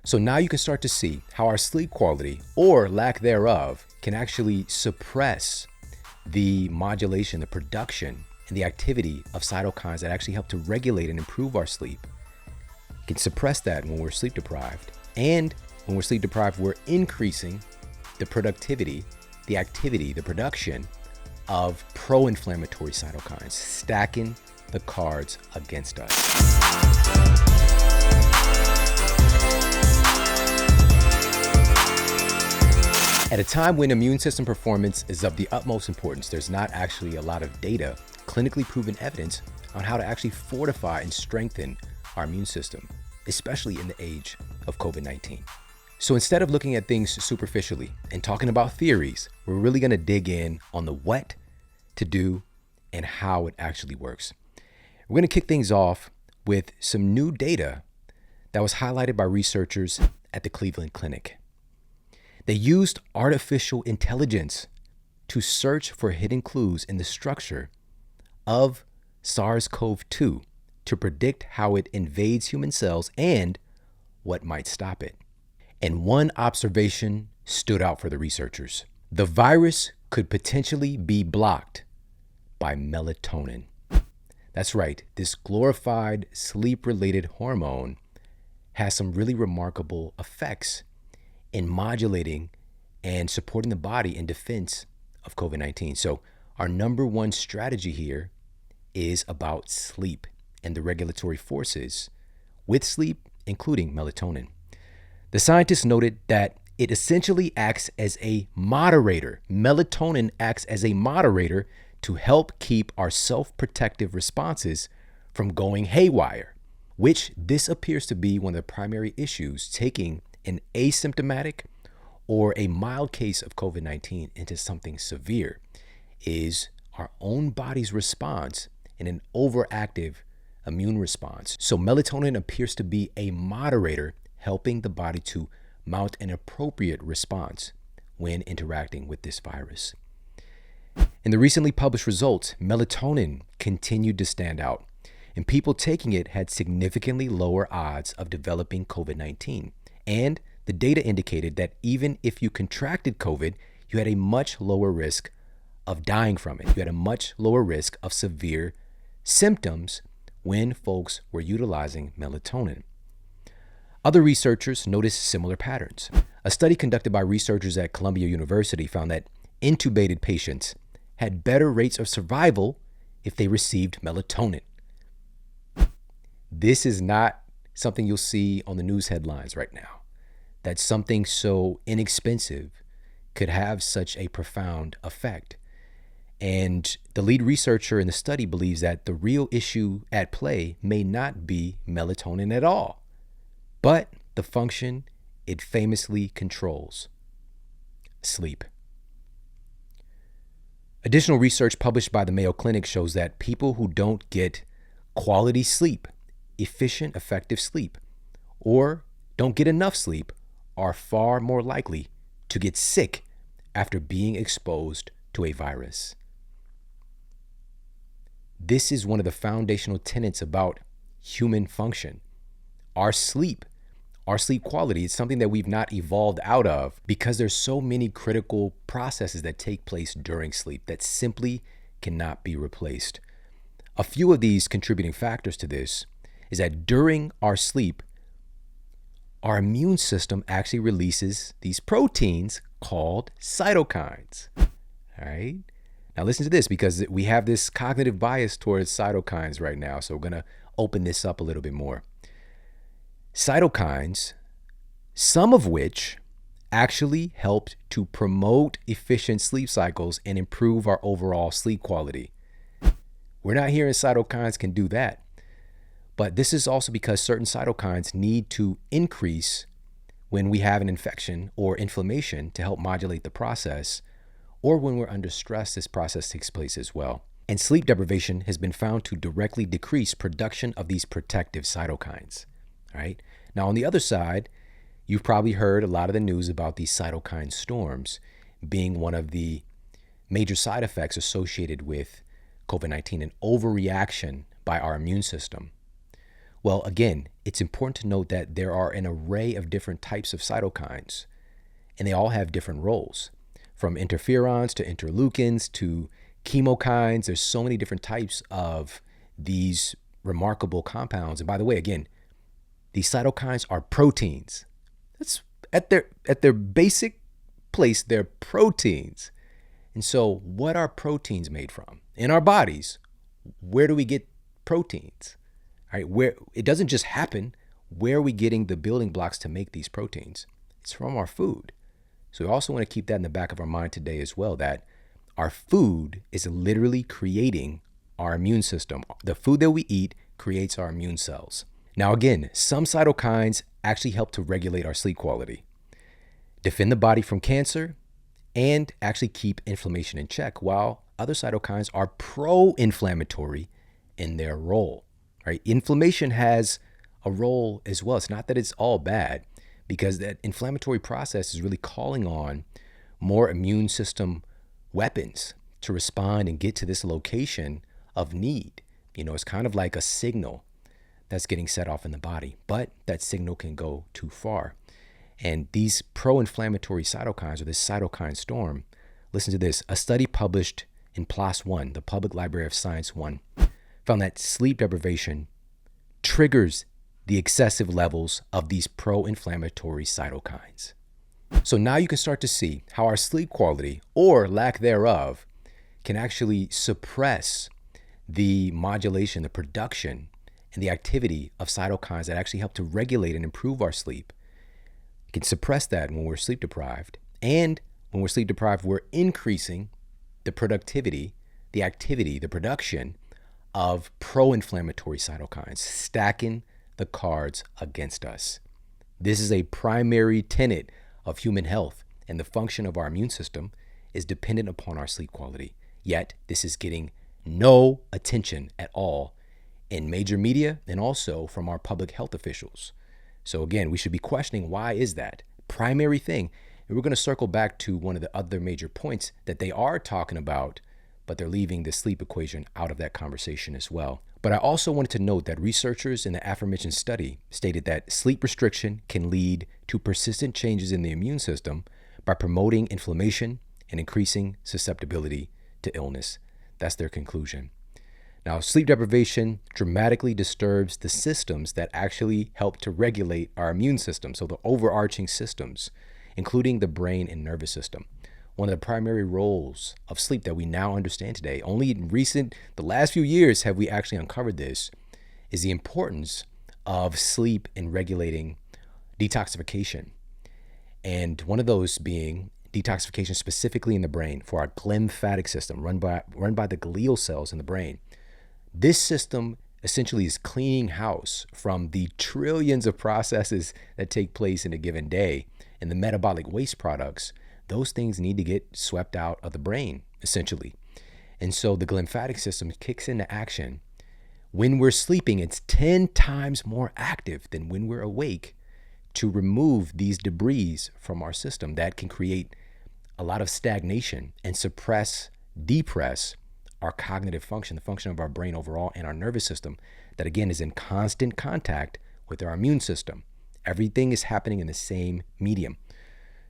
So now you can start to see how our sleep quality, or lack thereof, can actually suppress the modulation, the production, and the activity of cytokines that actually help to regulate and improve our sleep. You can suppress that when we're sleep deprived. And when we're sleep deprived, we're increasing the productivity, the activity, the production of pro-inflammatory cytokines, stacking the cards against us. At a time when immune system performance is of the utmost importance, there's not actually a lot of data, clinically proven evidence on how to actually fortify and strengthen our immune system, especially in the age of COVID-19. So instead of looking at things superficially and talking about theories, we're really going to dig in on the what to do and how it actually works. We're going to kick things off with some new data that was highlighted by researchers at the Cleveland Clinic. They used artificial intelligence to search for hidden clues in the structure of SARS-CoV-2 to predict how it invades human cells and what might stop it. And one observation stood out for the researchers. The virus could potentially be blocked by melatonin. That's right, this glorified sleep-related hormone has some really remarkable effects in modulating and supporting the body in defense of COVID-19. So our number one strategy here is about sleep and the regulatory forces with sleep, including melatonin. The scientists noted that it essentially acts as a moderator. Melatonin acts as a moderator to help keep our self-protective responses from going haywire, which this appears to be one of the primary issues taking an asymptomatic or a mild case of COVID-19 into something severe, is our own body's response in an overactive immune response. So melatonin appears to be a moderator, helping the body to mount an appropriate response when interacting with this virus. In the recently published results, melatonin continued to stand out, and people taking it had significantly lower odds of developing COVID-19. And the data indicated that even if you contracted COVID, you had a much lower risk of dying from it. You had a much lower risk of severe symptoms when folks were utilizing melatonin. Other researchers noticed similar patterns. A study conducted by researchers at Columbia University found that intubated patients had better rates of survival if they received melatonin. This is not something you'll see on the news headlines right now, that something so inexpensive could have such a profound effect. And the lead researcher in the study believes that the real issue at play may not be melatonin at all, but the function it famously controls: sleep. Additional research published by the Mayo Clinic shows that people who don't get quality sleep, efficient, effective sleep, or don't get enough sleep are far more likely to get sick after being exposed to a virus. This is one of the foundational tenets about human function. Our sleep quality is something that we've not evolved out of because there's so many critical processes that take place during sleep that simply cannot be replaced. A few of these contributing factors to this is that during our sleep, our immune system actually releases these proteins called cytokines. All right. Now listen to this, because we have this cognitive bias towards cytokines right now. So we're going to open this up a little bit more. Cytokines, some of which actually helped to promote efficient sleep cycles and improve our overall sleep quality. We're not hearing cytokines can do that. But this is also because certain cytokines need to increase when we have an infection or inflammation to help modulate the process, or when we're under stress, this process takes place as well. And sleep deprivation has been found to directly decrease production of these protective cytokines. All right. Now, on the other side, you've probably heard a lot of the news about these cytokine storms being one of the major side effects associated with COVID-19, an overreaction by our immune system, Well, again, it's important to note that there are an array of different types of cytokines, and they all have different roles. From interferons to interleukins to chemokines, there's so many different types of these remarkable compounds. And by the way, again, these cytokines are proteins. That's at their basic place, they're proteins. And so what are proteins made from? In our bodies, where do we get proteins? All right, where it doesn't just happen, where are we getting the building blocks to make these proteins? It's from our food. So we also want to keep that in the back of our mind today as well, that our food is literally creating our immune system. The food that we eat creates our immune cells. Now, again, some cytokines actually help to regulate our sleep quality, defend the body from cancer, and actually keep inflammation in check, while other cytokines are pro-inflammatory in their role. Right? Inflammation has a role as well. It's not that it's all bad, because that inflammatory process is really calling on more immune system weapons to respond and get to this location of need. It's kind of like a signal that's getting set off in the body, but that signal can go too far. And these pro-inflammatory cytokines, or this cytokine storm, listen to this. A study published in PLOS One, the Public Library of Science One, found that sleep deprivation triggers the excessive levels of these pro-inflammatory cytokines. So now you can start to see how our sleep quality, or lack thereof, can actually suppress the modulation, the production, and the activity of cytokines that actually help to regulate and improve our sleep. It can suppress that when we're sleep deprived. And when we're sleep deprived, we're increasing the productivity, the activity, the production of pro-inflammatory cytokines, stacking the cards against us. This is a primary tenet of human health, and the function of our immune system is dependent upon our sleep quality. Yet, this is getting no attention at all in major media and also from our public health officials. So again, we should be questioning, why is that? Primary thing. And we're going to circle back to one of the other major points that they are talking about, but they're leaving the sleep equation out of that conversation as well. But I also wanted to note that researchers in the aforementioned study stated that sleep restriction can lead to persistent changes in the immune system by promoting inflammation and increasing susceptibility to illness. That's their conclusion. Now, sleep deprivation dramatically disturbs the systems that actually help to regulate our immune system, so the overarching systems, including the brain and nervous system. One of the primary roles of sleep that we now understand today, only in the last few years have we actually uncovered this, is the importance of sleep in regulating detoxification. And one of those being detoxification specifically in the brain for our glymphatic system run by the glial cells in the brain. This system essentially is cleaning house from the trillions of processes that take place in a given day, and the metabolic waste products. Those things need to get swept out of the brain, essentially. And so the glymphatic system kicks into action. When we're sleeping, it's 10 times more active than when we're awake to remove these debris from our system that can create a lot of stagnation and depress our cognitive function, the function of our brain overall, and our nervous system that, again, is in constant contact with our immune system. Everything is happening in the same medium.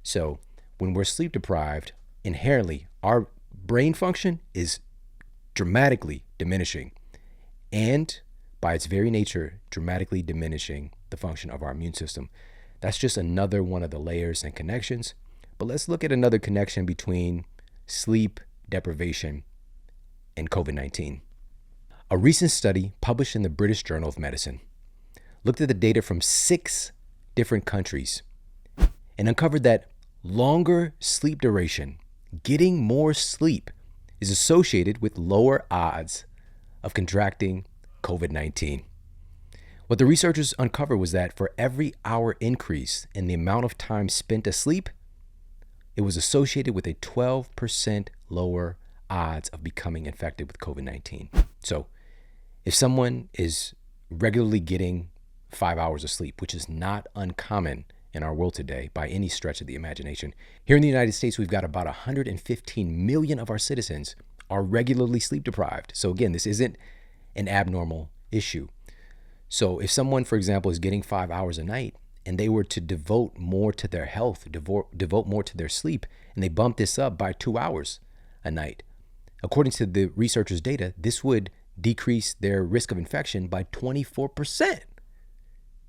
So when we're sleep deprived, inherently, our brain function is dramatically diminishing, and by its very nature, dramatically diminishing the function of our immune system. That's just another one of the layers and connections. But let's look at another connection between sleep deprivation and COVID-19. A recent study published in the British Journal of Medicine looked at the data from 6 different countries and uncovered that longer sleep duration, getting more sleep, is associated with lower odds of contracting COVID-19. What the researchers uncovered was that for every hour increase in the amount of time spent asleep, it was associated with a 12% lower odds of becoming infected with COVID-19. So if someone is regularly getting 5 hours of sleep, which is not uncommon in our world today by any stretch of the imagination, here in the United States, we've got about 115 million of our citizens are regularly sleep deprived. So again, this isn't an abnormal issue. So if someone, for example, is getting 5 hours a night and they were to devote more to their health, devote more to their sleep, and they bump this up by 2 hours a night, according to the researchers' data, this would decrease their risk of infection by 24%.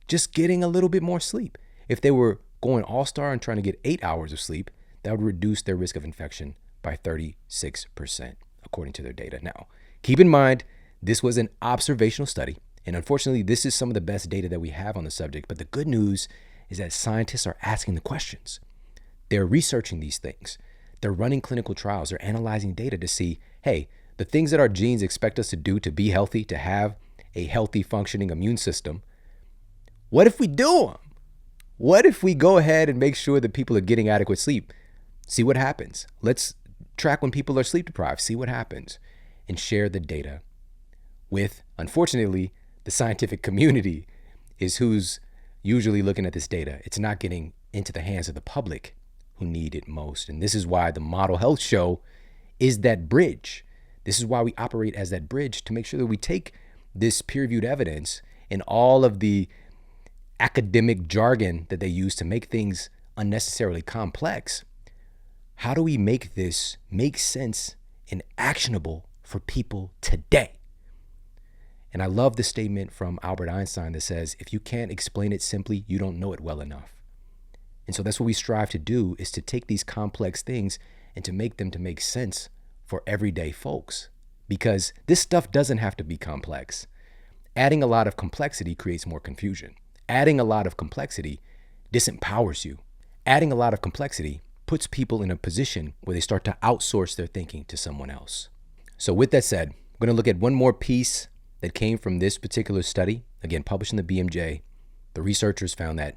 Just getting a little bit more sleep. If they were going all-star and trying to get 8 hours of sleep, that would reduce their risk of infection by 36%, according to their data. Now, keep in mind, this was an observational study, and unfortunately, this is some of the best data that we have on the subject. But the good news is that scientists are asking the questions. They're researching these things. They're running clinical trials. They're analyzing data to see, hey, the things that our genes expect us to do to be healthy, to have a healthy functioning immune system, what if we do them? What if we go ahead and make sure that people are getting adequate sleep? See what happens. Let's track when people are sleep deprived, see what happens, and share the data with, unfortunately, the scientific community is who's usually looking at this data. It's not getting into the hands of the public who need it most. And this is why the Model Health Show is that bridge. This is why we operate as that bridge, to make sure that we take this peer-reviewed evidence and all of the academic jargon that they use to make things unnecessarily complex. How do we make this make sense and actionable for people today? And I love the statement from Albert Einstein that says, if you can't explain it simply, you don't know it well enough. And so that's what we strive to do, is to take these complex things and to make them to make sense for everyday folks. Because this stuff doesn't have to be complex. Adding a lot of complexity creates more confusion. Adding a lot of complexity disempowers you. Adding a lot of complexity puts people in a position where they start to outsource their thinking to someone else. So with that said, I'm going to look at one more piece that came from this particular study, again, published in the BMJ. The researchers found that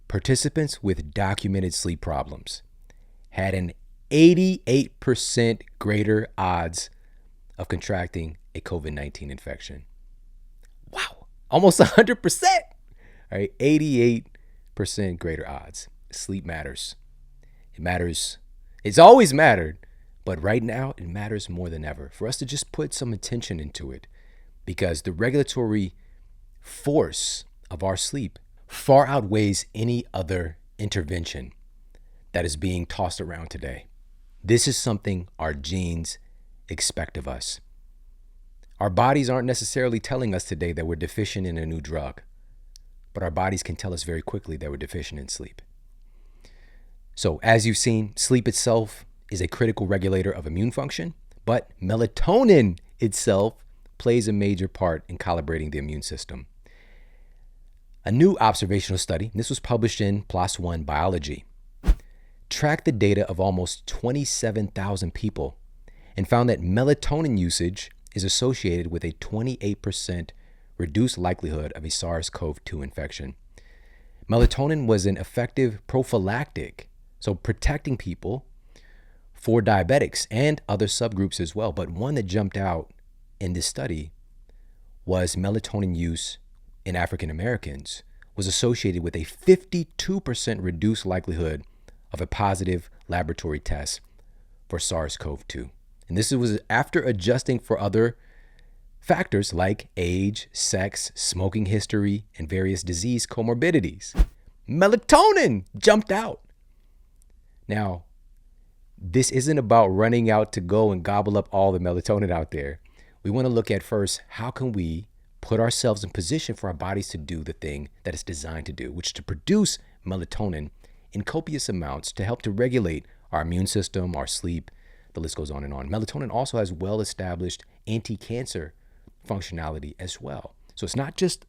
participants with documented sleep problems had an 88% greater odds of contracting a COVID-19 infection. Wow, almost 100%. All right, 88% greater odds. Sleep matters. It matters. It's always mattered, but right now it matters more than ever for us to just put some attention into it, because the regulatory force of our sleep far outweighs any other intervention that is being tossed around today. This is something our genes expect of us. Our bodies aren't necessarily telling us today that we're deficient in a new drug, but our bodies can tell us very quickly that we're deficient in sleep. So as you've seen, sleep itself is a critical regulator of immune function, but melatonin itself plays a major part in calibrating the immune system. A new observational study, this was published in PLOS ONE Biology, tracked the data of almost 27,000 people and found that melatonin usage is associated with a 28% reduced likelihood of a SARS-CoV-2 infection. Melatonin was an effective prophylactic, so protecting people for diabetics and other subgroups as well. But one that jumped out in this study was melatonin use in African Americans was associated with a 52% reduced likelihood of a positive laboratory test for SARS-CoV-2. And this was after adjusting for other factors like age, sex, smoking history, and various disease comorbidities. Melatonin jumped out. Now, this isn't about running out to go and gobble up all the melatonin out there. We want to look at first, how can we put ourselves in position for our bodies to do the thing that it's designed to do, which is to produce melatonin in copious amounts to help to regulate our immune system, our sleep, the list goes on and on. Melatonin also has well-established anti-cancer functionality as well. So it's not just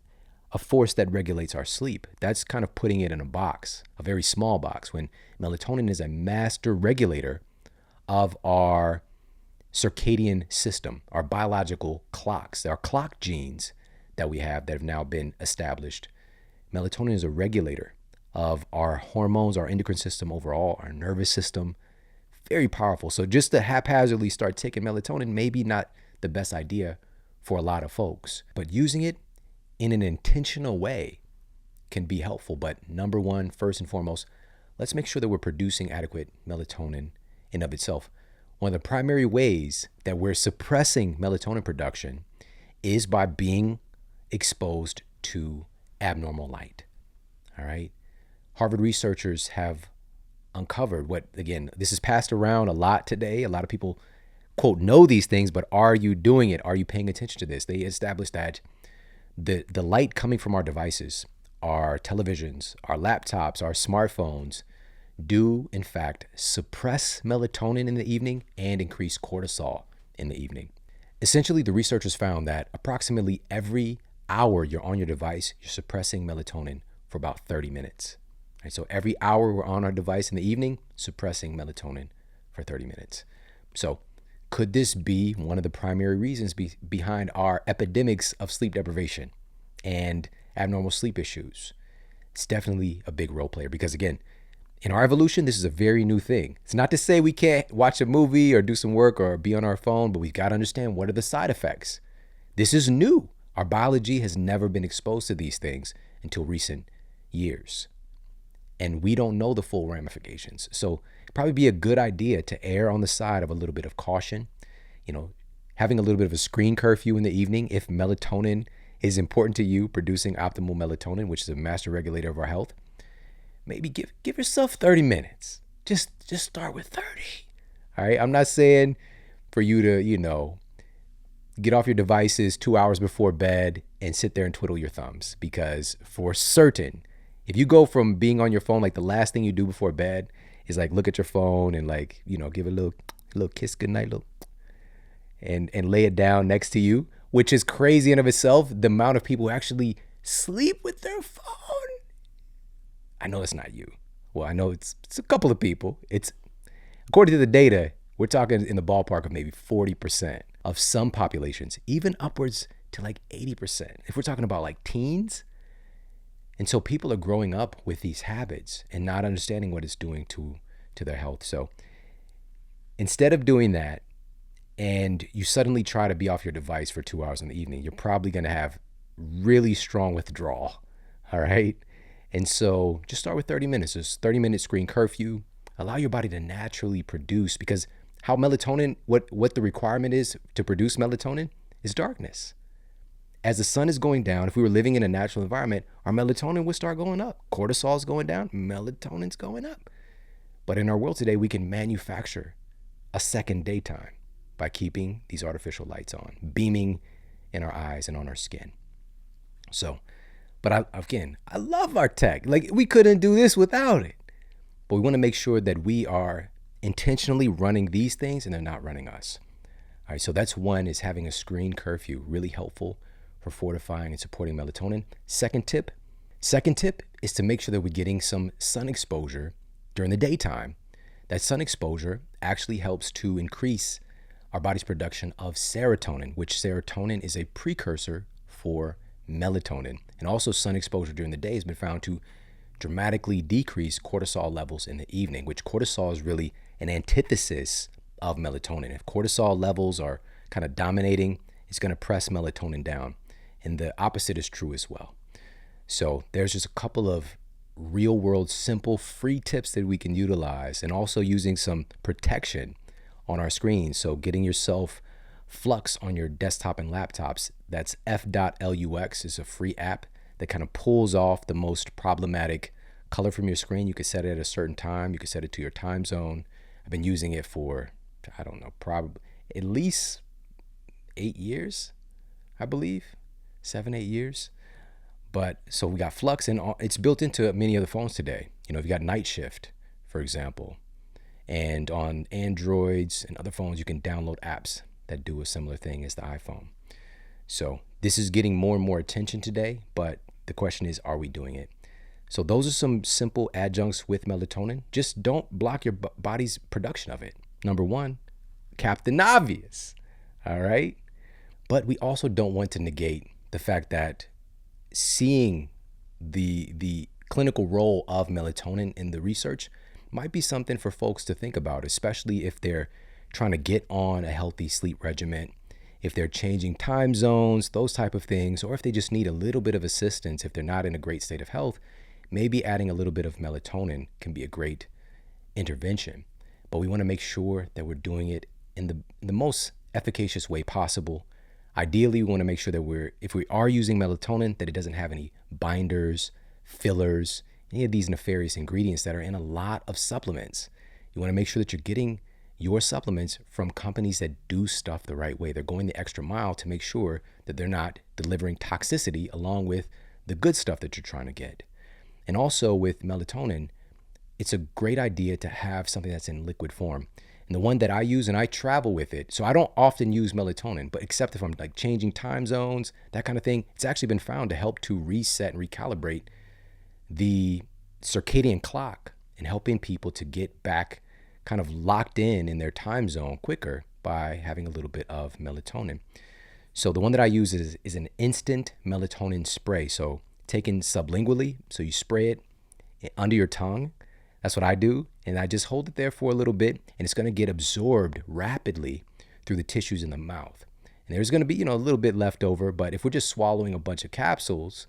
a force that regulates our sleep. That's kind of putting it in a box, a very small box, when melatonin is a master regulator of our circadian system, our biological clocks, our clock genes that we have that have now been established. Melatonin is a regulator of our hormones, our endocrine system overall, our nervous system. Very powerful. So just to haphazardly start taking melatonin, maybe not the best idea for a lot of folks, but using it in an intentional way can be helpful. But number one, first and foremost, let's make sure that we're producing adequate melatonin in of itself. One of the primary ways that we're suppressing melatonin production is by being exposed to abnormal light. All right. Harvard researchers have uncovered what, again, this is passed around a lot today. A lot of people, quote, know these things, but are you doing it? Are you paying attention to this? They established that the light coming from our devices, our televisions, our laptops, our smartphones, do in fact suppress melatonin in the evening and increase cortisol in the evening. Essentially, the researchers found that approximately every hour you're on your device, you're suppressing melatonin for about 30 minutes. Right, so every hour we're on our device in the evening, suppressing melatonin for 30 minutes. So could this be one of the primary reasons behind our epidemics of sleep deprivation and abnormal sleep issues? It's definitely a big role player because, again, in our evolution, this is a very new thing. It's not to say we can't watch a movie or do some work or be on our phone, but we've got to understand what are the side effects. This is new. Our biology has never been exposed to these things until recent years. And we don't know the full ramifications. So it'd probably be a good idea to err on the side of a little bit of caution. Having a little bit of a screen curfew in the evening if melatonin is important to you, producing optimal melatonin, which is a master regulator of our health. Maybe give yourself 30 minutes. Just start with 30. All right. I'm not saying for you to, get off your devices 2 hours before bed and sit there and twiddle your thumbs, because for certain, if you go from being on your phone, like the last thing you do before bed is like look at your phone and like, give it a little kiss goodnight, and lay it down next to you, which is crazy in of itself. The amount of people who actually sleep with their phone. I know it's not you. Well, I know it's a couple of people. It's, according to the data, we're talking in the ballpark of maybe 40% of some populations, even upwards to like 80%. If we're talking about like teens. And so people are growing up with these habits and not understanding what it's doing to their health. So instead of doing that, and you suddenly try to be off your device for 2 hours in the evening, you're probably going to have really strong withdrawal. All right. And so just start with 30 minutes, just 30-minute screen curfew. Allow your body to naturally produce, because how melatonin, what the requirement is to produce melatonin is darkness. As the sun is going down, if we were living in a natural environment, our melatonin would start going up. Cortisol is going down, melatonin's going up. But in our world today, we can manufacture a second daytime by keeping these artificial lights on, beaming in our eyes and on our skin. So, but I love our tech. Like, we couldn't do this without it. But we want to make sure that we are intentionally running these things and they're not running us. All right, so that's one, is having a screen curfew, really helpful for fortifying and supporting melatonin. Second tip is to make sure that we're getting some sun exposure during the daytime. That sun exposure actually helps to increase our body's production of serotonin, which serotonin is a precursor for melatonin. And also sun exposure during the day has been found to dramatically decrease cortisol levels in the evening, which cortisol is really an antithesis of melatonin. If cortisol levels are kind of dominating, it's going to press melatonin down. And the opposite is true as well. So there's just a couple of real world, simple, free tips that we can utilize, and also using some protection on our screens. So getting yourself Flux on your desktop and laptops. That's f.lux is a free app that kind of pulls off the most problematic color from your screen. You can set it at a certain time. You can set it to your time zone. I've been using it for, I don't know, probably at least 8 years, I believe, 7-8 years. But so we got Flux, and it's built into many of the phones today. You know, you've got Night Shift, for example, and on Androids and other phones, you can download apps that do a similar thing as the iPhone. So this is getting more and more attention today, but the question is, are we doing it? So those are some simple adjuncts with melatonin. Just don't block your body's production of it. Number one, Captain Obvious, all right? But we also don't want to negate the fact that seeing the clinical role of melatonin in the research might be something for folks to think about, especially if they're trying to get on a healthy sleep regimen, if they're changing time zones, those type of things, or if they just need a little bit of assistance, if they're not in a great state of health, maybe adding a little bit of melatonin can be a great intervention. But we want to make sure that we're doing it in the most efficacious way possible, Ideally, we want to make sure that if we are using melatonin, that it doesn't have any binders, fillers, any of these nefarious ingredients that are in a lot of supplements. You want to make sure that you're getting your supplements from companies that do stuff the right way. They're going the extra mile to make sure that they're not delivering toxicity along with the good stuff that you're trying to get. And also with melatonin, it's a great idea to have something that's in liquid form. And the one that I use, and I travel with it, so I don't often use melatonin, but except if I'm like changing time zones, that kind of thing, it's actually been found to help to reset and recalibrate the circadian clock and helping people to get back kind of locked in their time zone quicker by having a little bit of melatonin. So the one that I use is an instant melatonin spray. So taken sublingually, so you spray it under your tongue. That's what I do. And I just hold it there for a little bit, and it's going to get absorbed rapidly through the tissues in the mouth. And there's going to be, a little bit left over, but if we're just swallowing a bunch of capsules,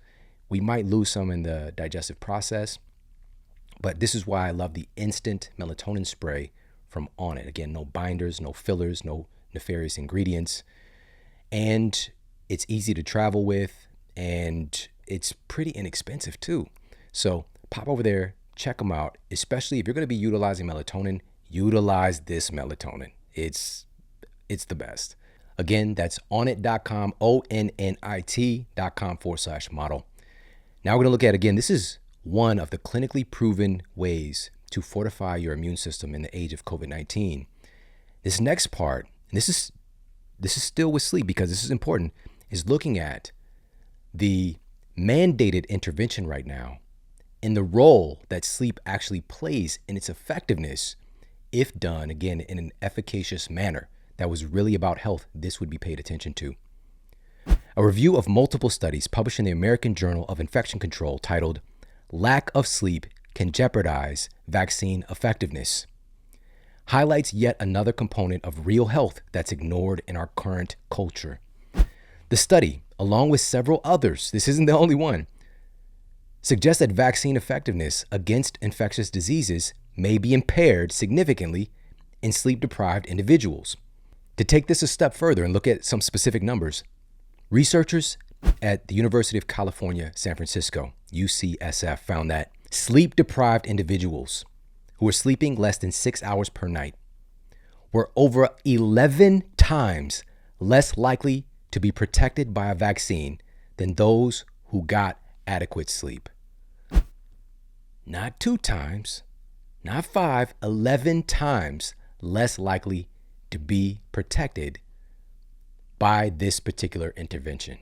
we might lose some in the digestive process. But this is why I love the instant melatonin spray from Onnit. Again, no binders, no fillers, no nefarious ingredients. And it's easy to travel with, and it's pretty inexpensive too. So pop over there, check them out, especially if you're going to be utilizing melatonin, utilize this melatonin. It's the best. Again, that's onnit.com, onnit.com/model. Now we're going to look at, again, this is one of the clinically proven ways to fortify your immune system in the age of COVID-19. This next part, and this is still with sleep because this is important, is looking at the mandated intervention right now and the role that sleep actually plays in its effectiveness if done, again, in an efficacious manner that was really about health. This would be paid attention to. A review of multiple studies published in the American Journal of Infection Control titled "Lack of Sleep Can Jeopardize Vaccine Effectiveness" highlights yet another component of real health that's ignored in our current culture. The study, along with several others, this isn't the only one, suggests that vaccine effectiveness against infectious diseases may be impaired significantly in sleep-deprived individuals. To take this a step further and look at some specific numbers, researchers at the University of California, San Francisco, UCSF, found that sleep-deprived individuals who were sleeping less than 6 hours per night were over 11 times less likely to be protected by a vaccine than those who got adequate sleep. Not 2 times, not 5, 11 times less likely to be protected by this particular intervention.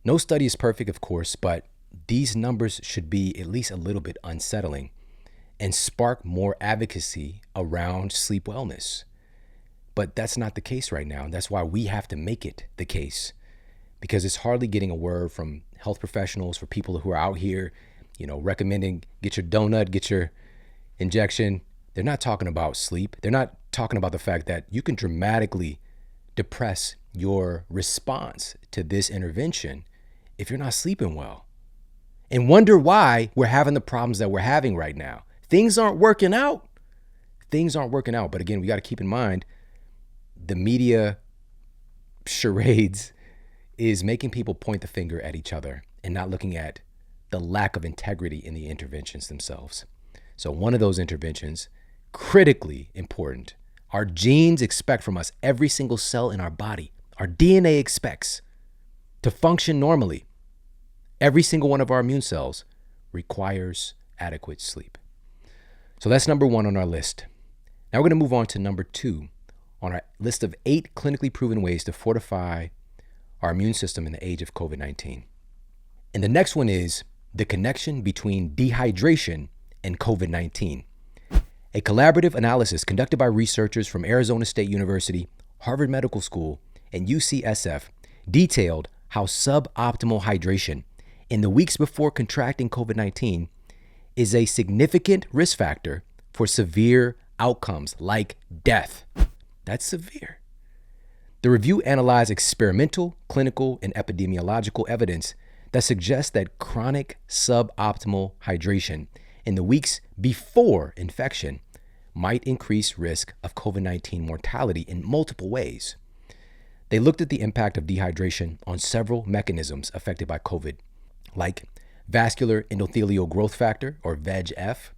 No study is perfect, of course, but these numbers should be at least a little bit unsettling and spark more advocacy around sleep wellness. But that's not the case right now. And that's why we have to make it the case, because it's hardly getting a word from health professionals, for people who are out here, recommending get your donut, get your injection. They're not talking about sleep. They're not talking about the fact that you can dramatically depress your response to this intervention if you're not sleeping well, and wonder why we're having the problems that we're having right now. Things aren't working out. But again, we got to keep in mind the media charades is making people point the finger at each other and not looking at the lack of integrity in the interventions themselves. So one of those interventions, critically important, our genes expect from us, every single cell in our body, our DNA expects to function normally. Every single one of our immune cells requires adequate sleep. So that's number 1 on our list. Now we're going to move on to number 2 on our list of 8 clinically proven ways to fortify our immune system in the age of COVID-19. And the next one is the connection between dehydration and COVID-19. A collaborative analysis conducted by researchers from Arizona State University, Harvard Medical School, and UCSF detailed how suboptimal hydration in the weeks before contracting COVID-19 is a significant risk factor for severe outcomes like death. That's severe. The review analyzed experimental, clinical, and epidemiological evidence that suggests that chronic suboptimal hydration in the weeks before infection might increase risk of COVID-19 mortality in multiple ways. They looked at the impact of dehydration on several mechanisms affected by COVID, like vascular endothelial growth factor, or VEGF,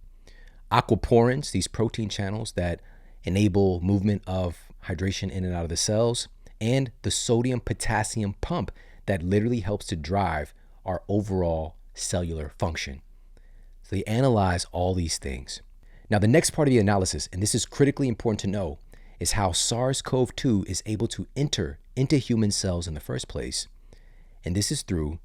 aquaporins, these protein channels that enable movement of hydration in and out of the cells, and the sodium-potassium pump that literally helps to drive our overall cellular function. So they analyze all these things. Now, the next part of the analysis, and this is critically important to know, is how SARS-CoV-2 is able to enter into human cells in the first place. And this is through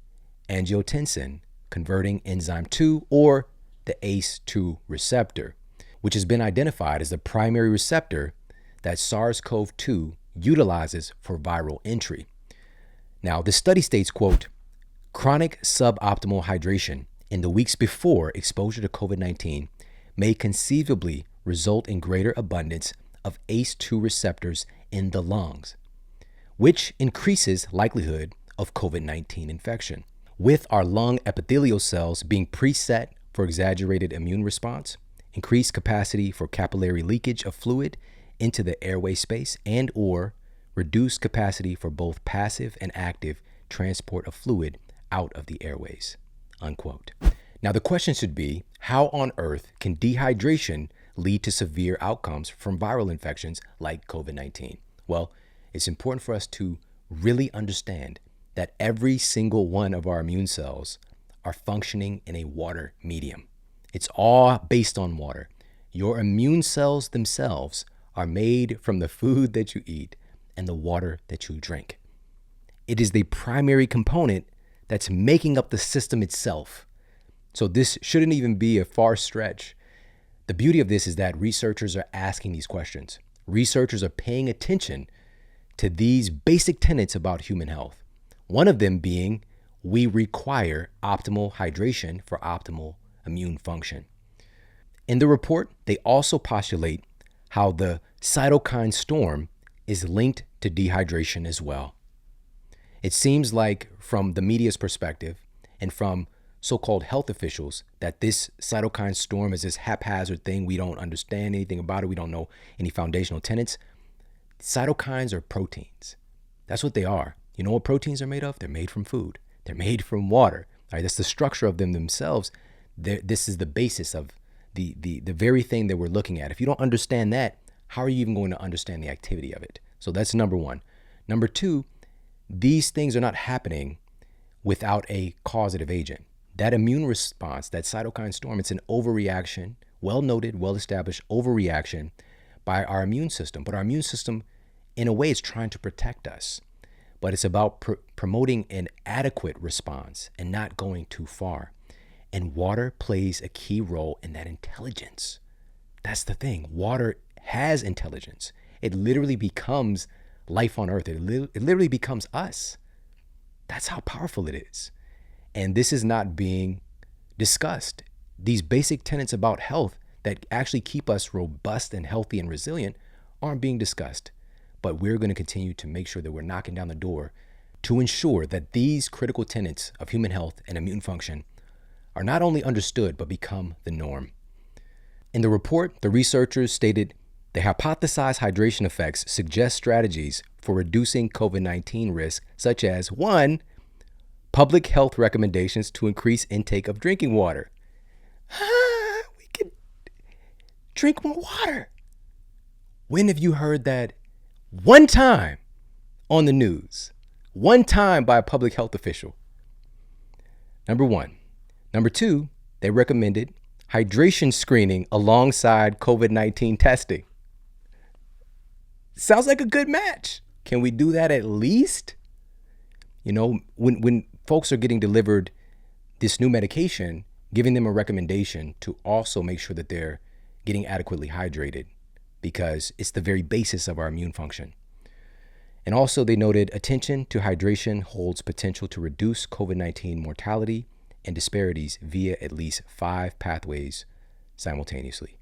angiotensin converting enzyme 2, or the ACE2 receptor, which has been identified as the primary receptor that SARS-CoV-2 utilizes for viral entry. Now, the study states, quote, chronic suboptimal hydration in the weeks before exposure to COVID-19 may conceivably result in greater abundance of ACE2 receptors in the lungs, which increases likelihood of COVID-19 infection. With our lung epithelial cells being preset for exaggerated immune response, increased capacity for capillary leakage of fluid into the airway space, and or reduced capacity for both passive and active transport of fluid out of the airways, unquote. Now, the question should be, how on earth can dehydration lead to severe outcomes from viral infections like COVID-19? Well, it's important for us to really understand that every single one of our immune cells are functioning in a water medium. It's all based on water. Your immune cells themselves are made from the food that you eat and the water that you drink. It is the primary component that's making up the system itself. So this shouldn't even be a far stretch. The beauty of this is that researchers are asking these questions. Researchers are paying attention to these basic tenets about human health. One of them being, we require optimal hydration for optimal immune function. In the report, they also postulate how the cytokine storm is linked to dehydration as well. It seems like, from the media's perspective and from so-called health officials, that this cytokine storm is this haphazard thing. We don't understand anything about it. We don't know any foundational tenets. Cytokines are proteins. That's what they are. You know what proteins are made of? They're made from food. They're made from water. All right, that's the structure of them themselves. This is the basis of the very thing that we're looking at. If you don't understand that, how are you even going to understand the activity of it? So that's number one. Number two, these things are not happening without a causative agent. That immune response, that cytokine storm, it's an overreaction, well noted, well established overreaction by our immune system. But our immune system, in a way, is trying to protect us. But it's about promoting an adequate response and not going too far. And water plays a key role in that intelligence. That's the thing. Water has intelligence. It literally becomes life on earth. It literally becomes us. That's how powerful it is. And this is not being discussed. These basic tenets about health that actually keep us robust and healthy and resilient aren't being discussed. But we're going to continue to make sure that we're knocking down the door to ensure that these critical tenets of human health and immune function are not only understood, but become the norm. In the report, the researchers stated the hypothesized hydration effects suggest strategies for reducing COVID-19 risk, such as 1, public health recommendations to increase intake of drinking water. We could drink more water. When have you heard that one time on the news? One time by a public health official. Number 1. Number 2, they recommended hydration screening alongside COVID-19 testing. Sounds like a good match. Can we do that at least? You know, when folks are getting delivered this new medication, giving them a recommendation to also make sure that they're getting adequately hydrated, because it's the very basis of our immune function. And also they noted attention to hydration holds potential to reduce COVID-19 mortality and disparities via at least 5 pathways simultaneously.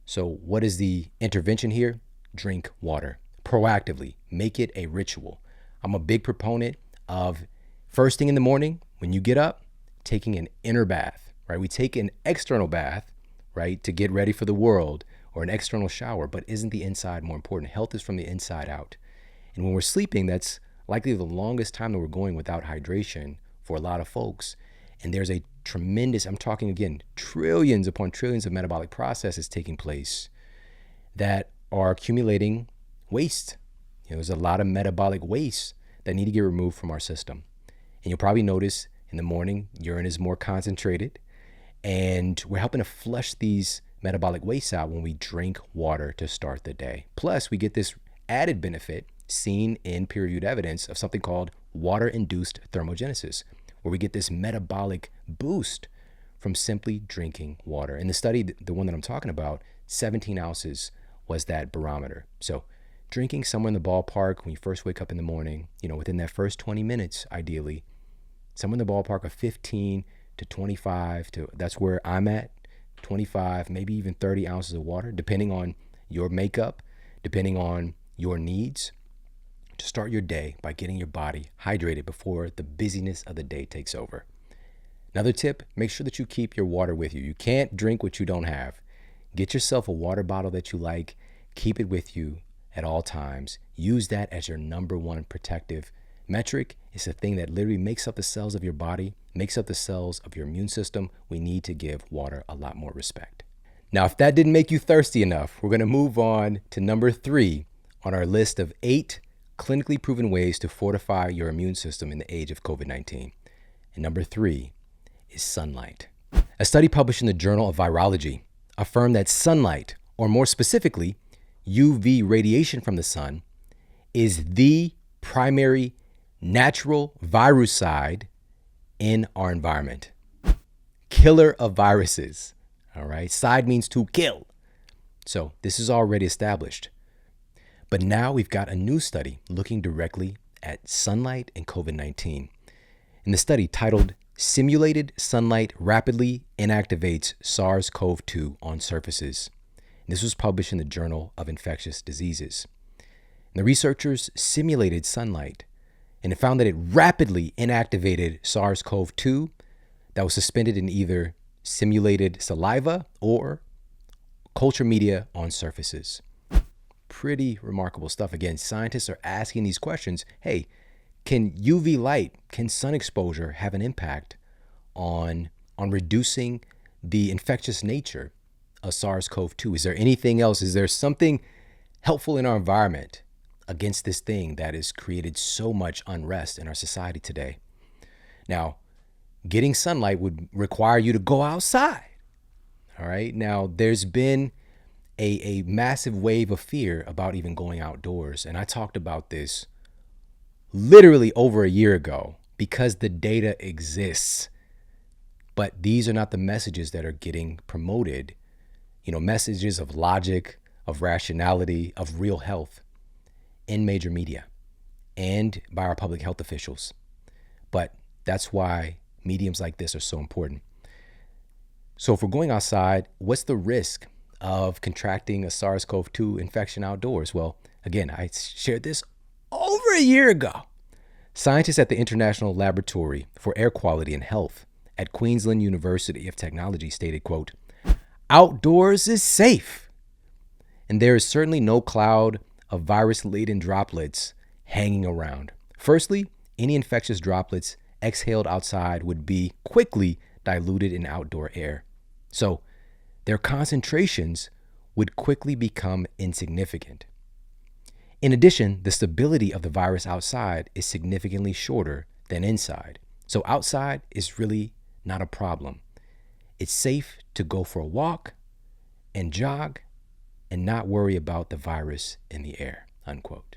So what is the intervention here? Drink water proactively. Make it a ritual. I'm a big proponent of first thing in the morning, when you get up, taking an inner bath, right? We take an external bath, right, to get ready for the world, or an external shower, but isn't the inside more important? Health is from the inside out. And when we're sleeping, that's likely the longest time that we're going without hydration for a lot of folks. And there's a tremendous, I'm talking again, trillions upon trillions of metabolic processes taking place that are accumulating waste. There's a lot of metabolic waste that need to get removed from our system. And you'll probably notice in the morning, urine is more concentrated, and we're helping to flush these metabolic wastes out when we drink water to start the day. Plus, we get this added benefit seen in peer-reviewed evidence of something called water-induced thermogenesis, where we get this metabolic boost from simply drinking water. In the study, the one that I'm talking about, 17 ounces was that barometer. So drinking somewhere in the ballpark when you first wake up in the morning, within that first 20 minutes, ideally, somewhere in the ballpark of 15 to 25, that's where I'm at, 25, maybe even 30 ounces of water, depending on your makeup, depending on your needs, to start your day by getting your body hydrated before the busyness of the day takes over. Another tip, make sure that you keep your water with you. You can't drink what you don't have. Get yourself a water bottle that you like, keep it with you at all times. Use that as your number one protective metric. It's the thing that literally makes up the cells of your body, makes up the cells of your immune system. We need to give water a lot more respect. Now, if that didn't make you thirsty enough, we're going to move on to number 3 on our list of 8 clinically proven ways to fortify your immune system in the age of COVID-19. And number 3 is sunlight. A study published in the Journal of Virology affirmed that sunlight, or more specifically, UV radiation from the sun, is the primary natural virucide in our environment. Killer of viruses. All right. Side means to kill. So this is already established. But now we've got a new study looking directly at sunlight and COVID-19. In the study titled Simulated Sunlight Rapidly Inactivates SARS-CoV-2 on Surfaces. This was published in the Journal of Infectious Diseases. And the researchers simulated sunlight, and it found that it rapidly inactivated SARS-CoV-2 that was suspended in either simulated saliva or culture media on surfaces. Pretty remarkable stuff. Again, scientists are asking these questions. Hey, can UV light, can sun exposure have an impact on reducing the infectious nature of SARS-CoV-2? Is there anything else? Is there something helpful in our environment against this thing that has created so much unrest in our society today? Now, getting sunlight would require you to go outside. All right. Now, there's been a massive wave of fear about even going outdoors. And I talked about this literally over a year ago because the data exists. But these are not the messages that are getting promoted, messages of logic, of rationality, of real health in major media and by our public health officials. But that's why mediums like this are so important. So if we're going outside, what's the risk of contracting a SARS-CoV-2 infection outdoors? Well, again, I shared this over a year ago. Scientists at the International Laboratory for Air Quality and Health at Queensland University of Technology stated, quote, "Outdoors is safe, and there is certainly no cloud of virus-laden droplets hanging around. Firstly, any infectious droplets exhaled outside would be quickly diluted in outdoor air. So their concentrations would quickly become insignificant. In addition, the stability of the virus outside is significantly shorter than inside. So outside is really not a problem. It's safe to go for a walk and jog and not worry about the virus in the air," unquote.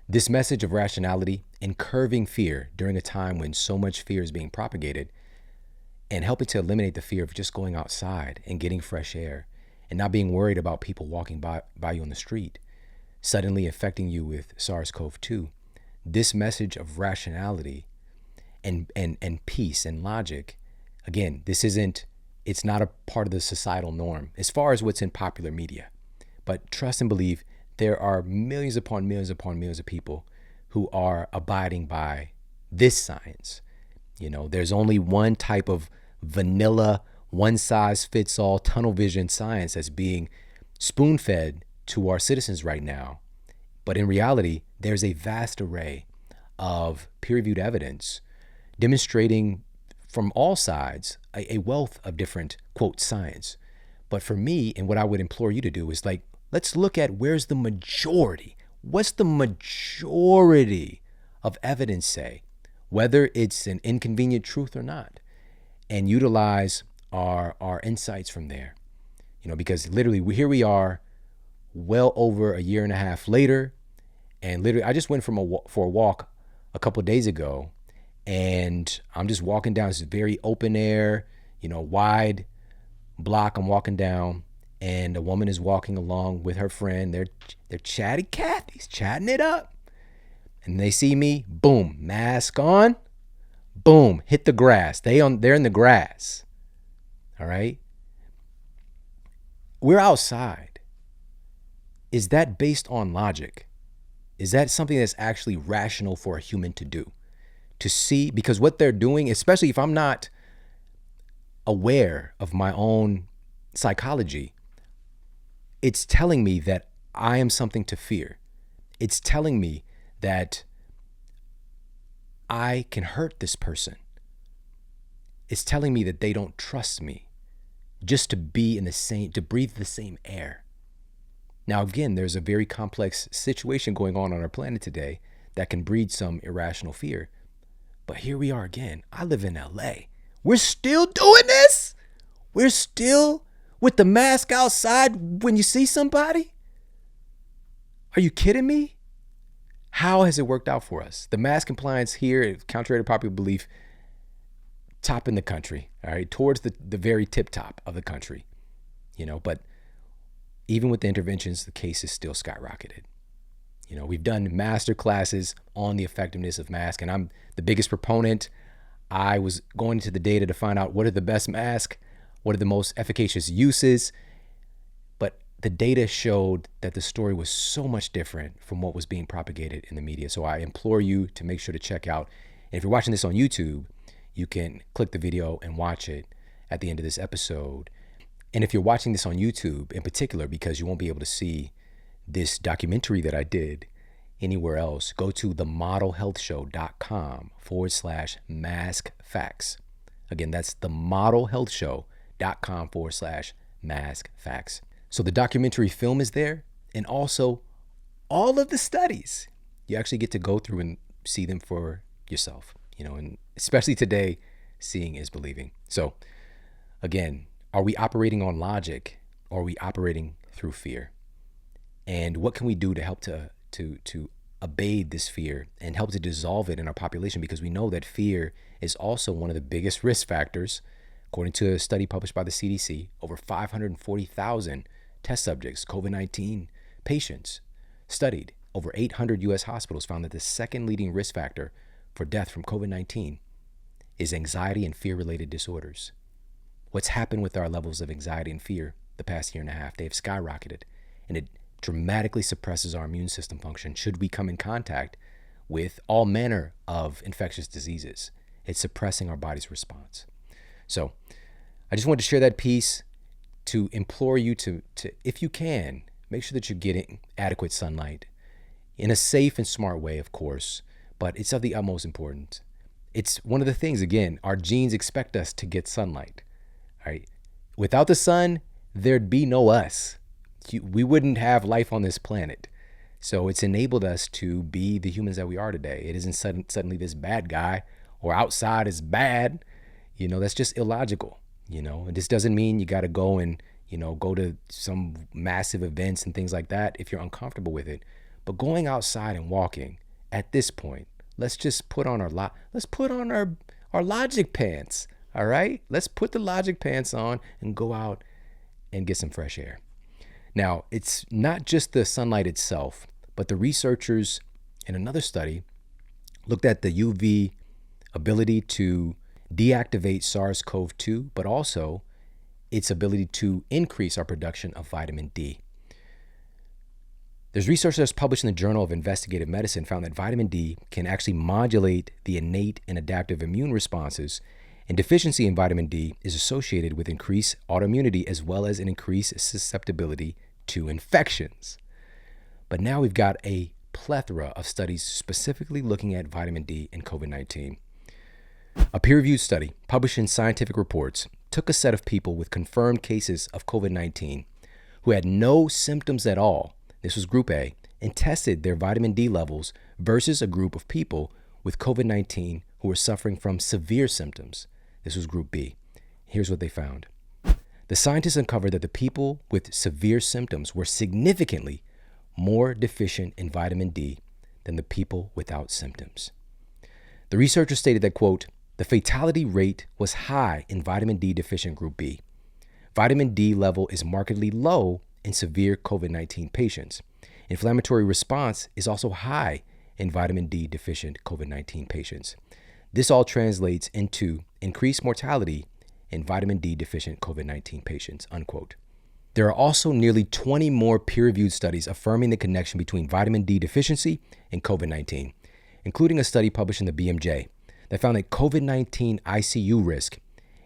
This message of rationality and curbing fear during a time when so much fear is being propagated and helping to eliminate the fear of just going outside and getting fresh air and not being worried about people walking by you on the street suddenly infecting you with SARS-CoV-2. This message of rationality and peace and logic, again, it's not a part of the societal norm as far as what's in popular media. But trust and believe there are millions upon millions upon millions of people who are abiding by this science. There's only one type of vanilla, one-size-fits-all tunnel vision science that's being spoon-fed to our citizens right now. But in reality, there's a vast array of peer-reviewed evidence demonstrating from all sides a wealth of different, quote, science. But for me, and what I would implore you to do is like, let's look at where's the majority. What's the majority of evidence say, whether it's an inconvenient truth or not, and utilize our insights from there. Because literally here we are well over a year and a half later. And literally, I just went for a walk a couple of days ago, and I'm just walking down this very open air, wide block. I'm walking down, and a woman is walking along with her friend. They're chatty Cathy's chatting it up, and they see me. Boom, mask on. Boom, hit the grass. They're in the grass. All right. We're outside. Is that based on logic? Is that something that's actually rational for a human to do? To see, because what they're doing, especially if I'm not aware of my own psychology, it's telling me that I am something to fear. It's telling me that I can hurt this person. It's telling me that they don't trust me just to breathe the same air. Now, again, there's a very complex situation going on our planet today that can breed some irrational fear. But here we are again. I live in LA. We're still doing this? We're still with the mask outside when you see somebody? Are you kidding me? How has it worked out for us? The mask compliance here, contrary to popular belief, top in the country, all right, towards the very tip top of the country, but even with the interventions, the case is still skyrocketed. We've done master classes on the effectiveness of masks, and I'm the biggest proponent. I was going into the data to find out what are the best masks, what are the most efficacious uses, but the data showed that the story was so much different from what was being propagated in the media. So I implore you to make sure to check out. And if you're watching this on YouTube, you can click the video and watch it at the end of this episode. And if you're watching this on YouTube in particular, because you won't be able to see this documentary that I did anywhere else, go to themodelhealthshow.com/mask facts. Again, that's themodelhealthshow.com/mask facts. So the documentary film is there, and also all of the studies. You actually get to go through and see them for yourself, and especially today, seeing is believing. So again, are we operating on logic, or are we operating through fear? And what can we do to help to abate this fear and help to dissolve it in our population? Because we know that fear is also one of the biggest risk factors. According to a study published by the CDC, over 540,000 test subjects, COVID-19 patients, studied. Over 800 U.S. hospitals found that the second leading risk factor for death from COVID-19 is anxiety and fear-related disorders. What's happened with our levels of anxiety and fear the past year and a half? They've skyrocketed, and it dramatically suppresses our immune system function should we come in contact with all manner of infectious diseases. It's suppressing our body's response. So I just wanted to share that piece to implore you to, if you can, make sure that you're getting adequate sunlight in a safe and smart way, of course, but it's of the utmost importance. It's one of the things, again, our genes expect us to get sunlight. All right. Without the sun, there'd be no us. We wouldn't have life on this planet. So it's enabled us to be the humans that we are today. It isn't suddenly this bad guy or outside is bad. That's just illogical. And this doesn't mean you got to go and, go to some massive events and things like that if you're uncomfortable with it. But going outside and walking at this point, let's just put on our logic pants. All right, let's put the logic pants on and go out and get some fresh air. Now, it's not just the sunlight itself, but the researchers in another study looked at the UV ability to deactivate SARS-CoV-2, but also its ability to increase our production of vitamin D. There's research that's published in the Journal of Investigative Medicine found that vitamin D can actually modulate the innate and adaptive immune responses, and deficiency in vitamin D is associated with increased autoimmunity as well as an increased susceptibility to infections. But now we've got a plethora of studies specifically looking at vitamin D and COVID-19. A peer-reviewed study published in Scientific Reports took a set of people with confirmed cases of COVID-19 who had no symptoms at all, this was group A, and tested their vitamin D levels versus a group of people with COVID-19 who were suffering from severe symptoms. This was group B. Here's what they found. The scientists uncovered that the people with severe symptoms were significantly more deficient in vitamin D than the people without symptoms. The researchers stated that, quote, the fatality rate was high in vitamin D deficient group B. Vitamin D level is markedly low in severe COVID-19 patients. Inflammatory response is also high in vitamin D deficient COVID-19 patients. This all translates into increased mortality in vitamin D deficient COVID-19 patients, unquote. There are also nearly 20 more peer-reviewed studies affirming the connection between vitamin D deficiency and COVID-19, including a study published in the BMJ that found that COVID-19 ICU risk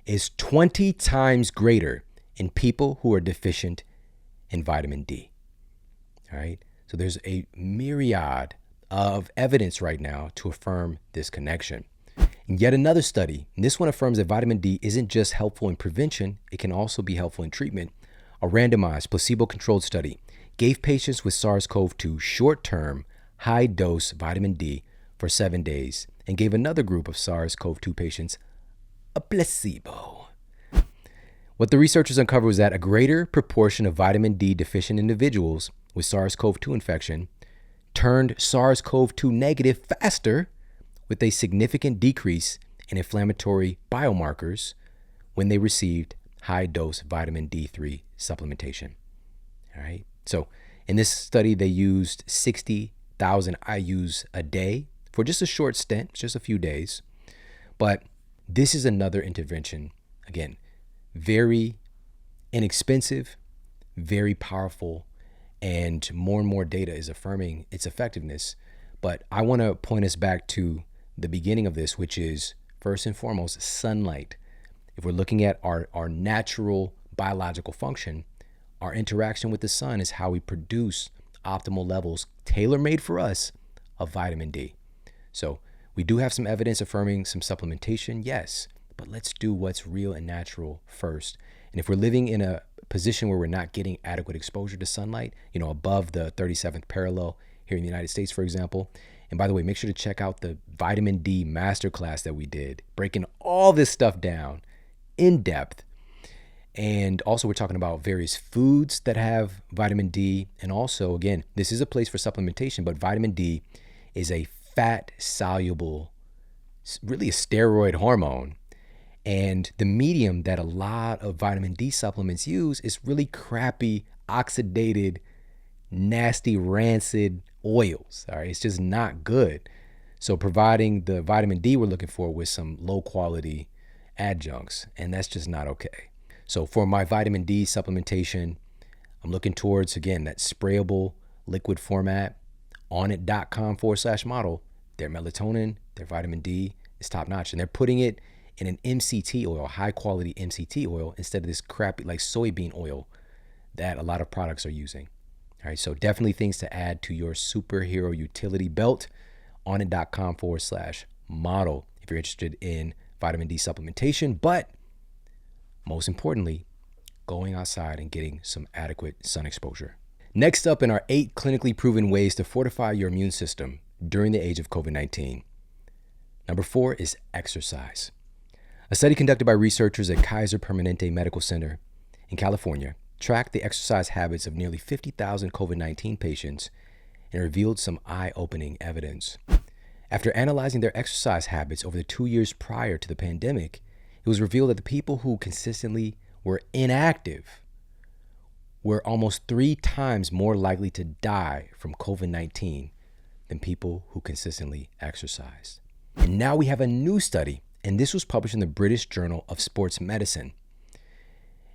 is 20 times greater in people who are deficient in vitamin D. All right. So there's a myriad of evidence right now to affirm this connection. And yet another study, and this one affirms that vitamin D isn't just helpful in prevention, it can also be helpful in treatment. A randomized, placebo-controlled study gave patients with SARS-CoV-2 short-term, high-dose vitamin D for 7 days and gave another group of SARS-CoV-2 patients a placebo. What the researchers uncovered was that a greater proportion of vitamin D deficient individuals with SARS-CoV-2 infection turned SARS-CoV-2 negative faster, with a significant decrease in inflammatory biomarkers when they received high-dose vitamin D3 supplementation. All right. So in this study, they used 60,000 IUs a day for just a short stint, just a few days. But this is another intervention, again, very inexpensive, very powerful, and more data is affirming its effectiveness. But I want to point us back to the beginning of this, which is first and foremost sunlight. If we're looking at our natural biological function, our interaction with the sun is how we produce optimal levels tailor-made for us of vitamin D. So we do have some evidence affirming some supplementation, yes, but let's do what's real and natural first. And if we're living in a position where we're not getting adequate exposure to sunlight, above the 37th parallel here in the United States, for example. And by the way, make sure to check out the vitamin D masterclass that we did, breaking all this stuff down in depth. And also we're talking about various foods that have vitamin D. And also, again, this is a place for supplementation, but vitamin D is a fat soluble, really a steroid hormone. And the medium that a lot of vitamin D supplements use is really crappy, oxidated, nasty, rancid oils. All right. It's just not good. So providing the vitamin D we're looking for with some low quality adjuncts, and that's just not okay. So for my vitamin D supplementation, I'm looking towards, again, that sprayable liquid format. Onnit.com/model. Their melatonin, their vitamin D is top notch. And they're putting it in an MCT oil, high quality MCT oil, instead of this crappy like soybean oil that a lot of products are using. All right, so definitely things to add to your superhero utility belt. Onnit.com/model if you're interested in vitamin D supplementation, but most importantly, going outside and getting some adequate sun exposure. Next up in our 8 clinically proven ways to fortify your immune system during the age of COVID-19. Number 4 is exercise. A study conducted by researchers at Kaiser Permanente Medical Center in California tracked the exercise habits of nearly 50,000 COVID-19 patients and revealed some eye-opening evidence. After analyzing their exercise habits over the 2 years prior to the pandemic, it was revealed that the people who consistently were inactive were almost 3 times more likely to die from COVID-19 than people who consistently exercised. And now we have a new study, and this was published in the British Journal of Sports Medicine.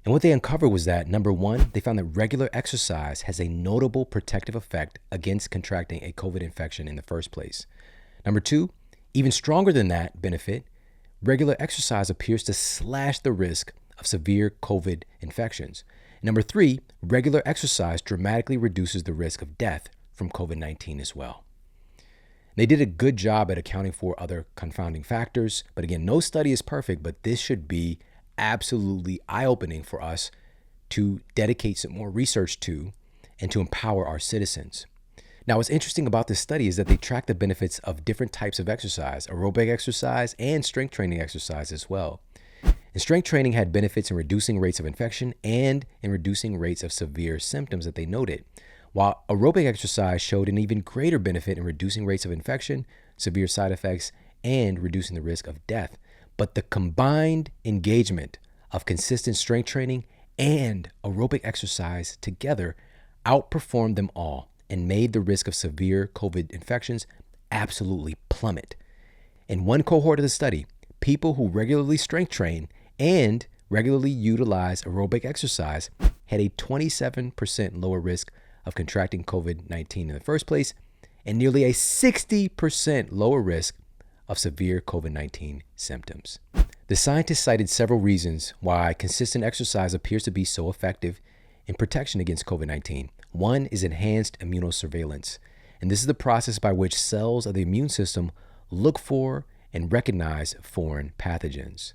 And what they uncovered was that, number 1, they found that regular exercise has a notable protective effect against contracting a COVID infection in the first place. Number 2, even stronger than that benefit, regular exercise appears to slash the risk of severe COVID infections. Number 3, regular exercise dramatically reduces the risk of death from COVID-19 as well. They did a good job at accounting for other confounding factors. But again, no study is perfect, but this should be absolutely eye-opening for us to dedicate some more research to and to empower our citizens. Now, what's interesting about this study is that they track the benefits of different types of exercise, aerobic exercise and strength training exercise as well. And strength training had benefits in reducing rates of infection and in reducing rates of severe symptoms that they noted, while aerobic exercise showed an even greater benefit in reducing rates of infection, severe side effects, and reducing the risk of death. But the combined engagement of consistent strength training and aerobic exercise together outperformed them all and made the risk of severe COVID infections absolutely plummet. In one cohort of the study, people who regularly strength train and regularly utilize aerobic exercise had a 27% lower risk of contracting COVID-19 in the first place and nearly a 60% lower risk of severe COVID-19 symptoms. The scientists cited several reasons why consistent exercise appears to be so effective in protection against COVID-19. One is enhanced immunosurveillance, and this is the process by which cells of the immune system look for and recognize foreign pathogens.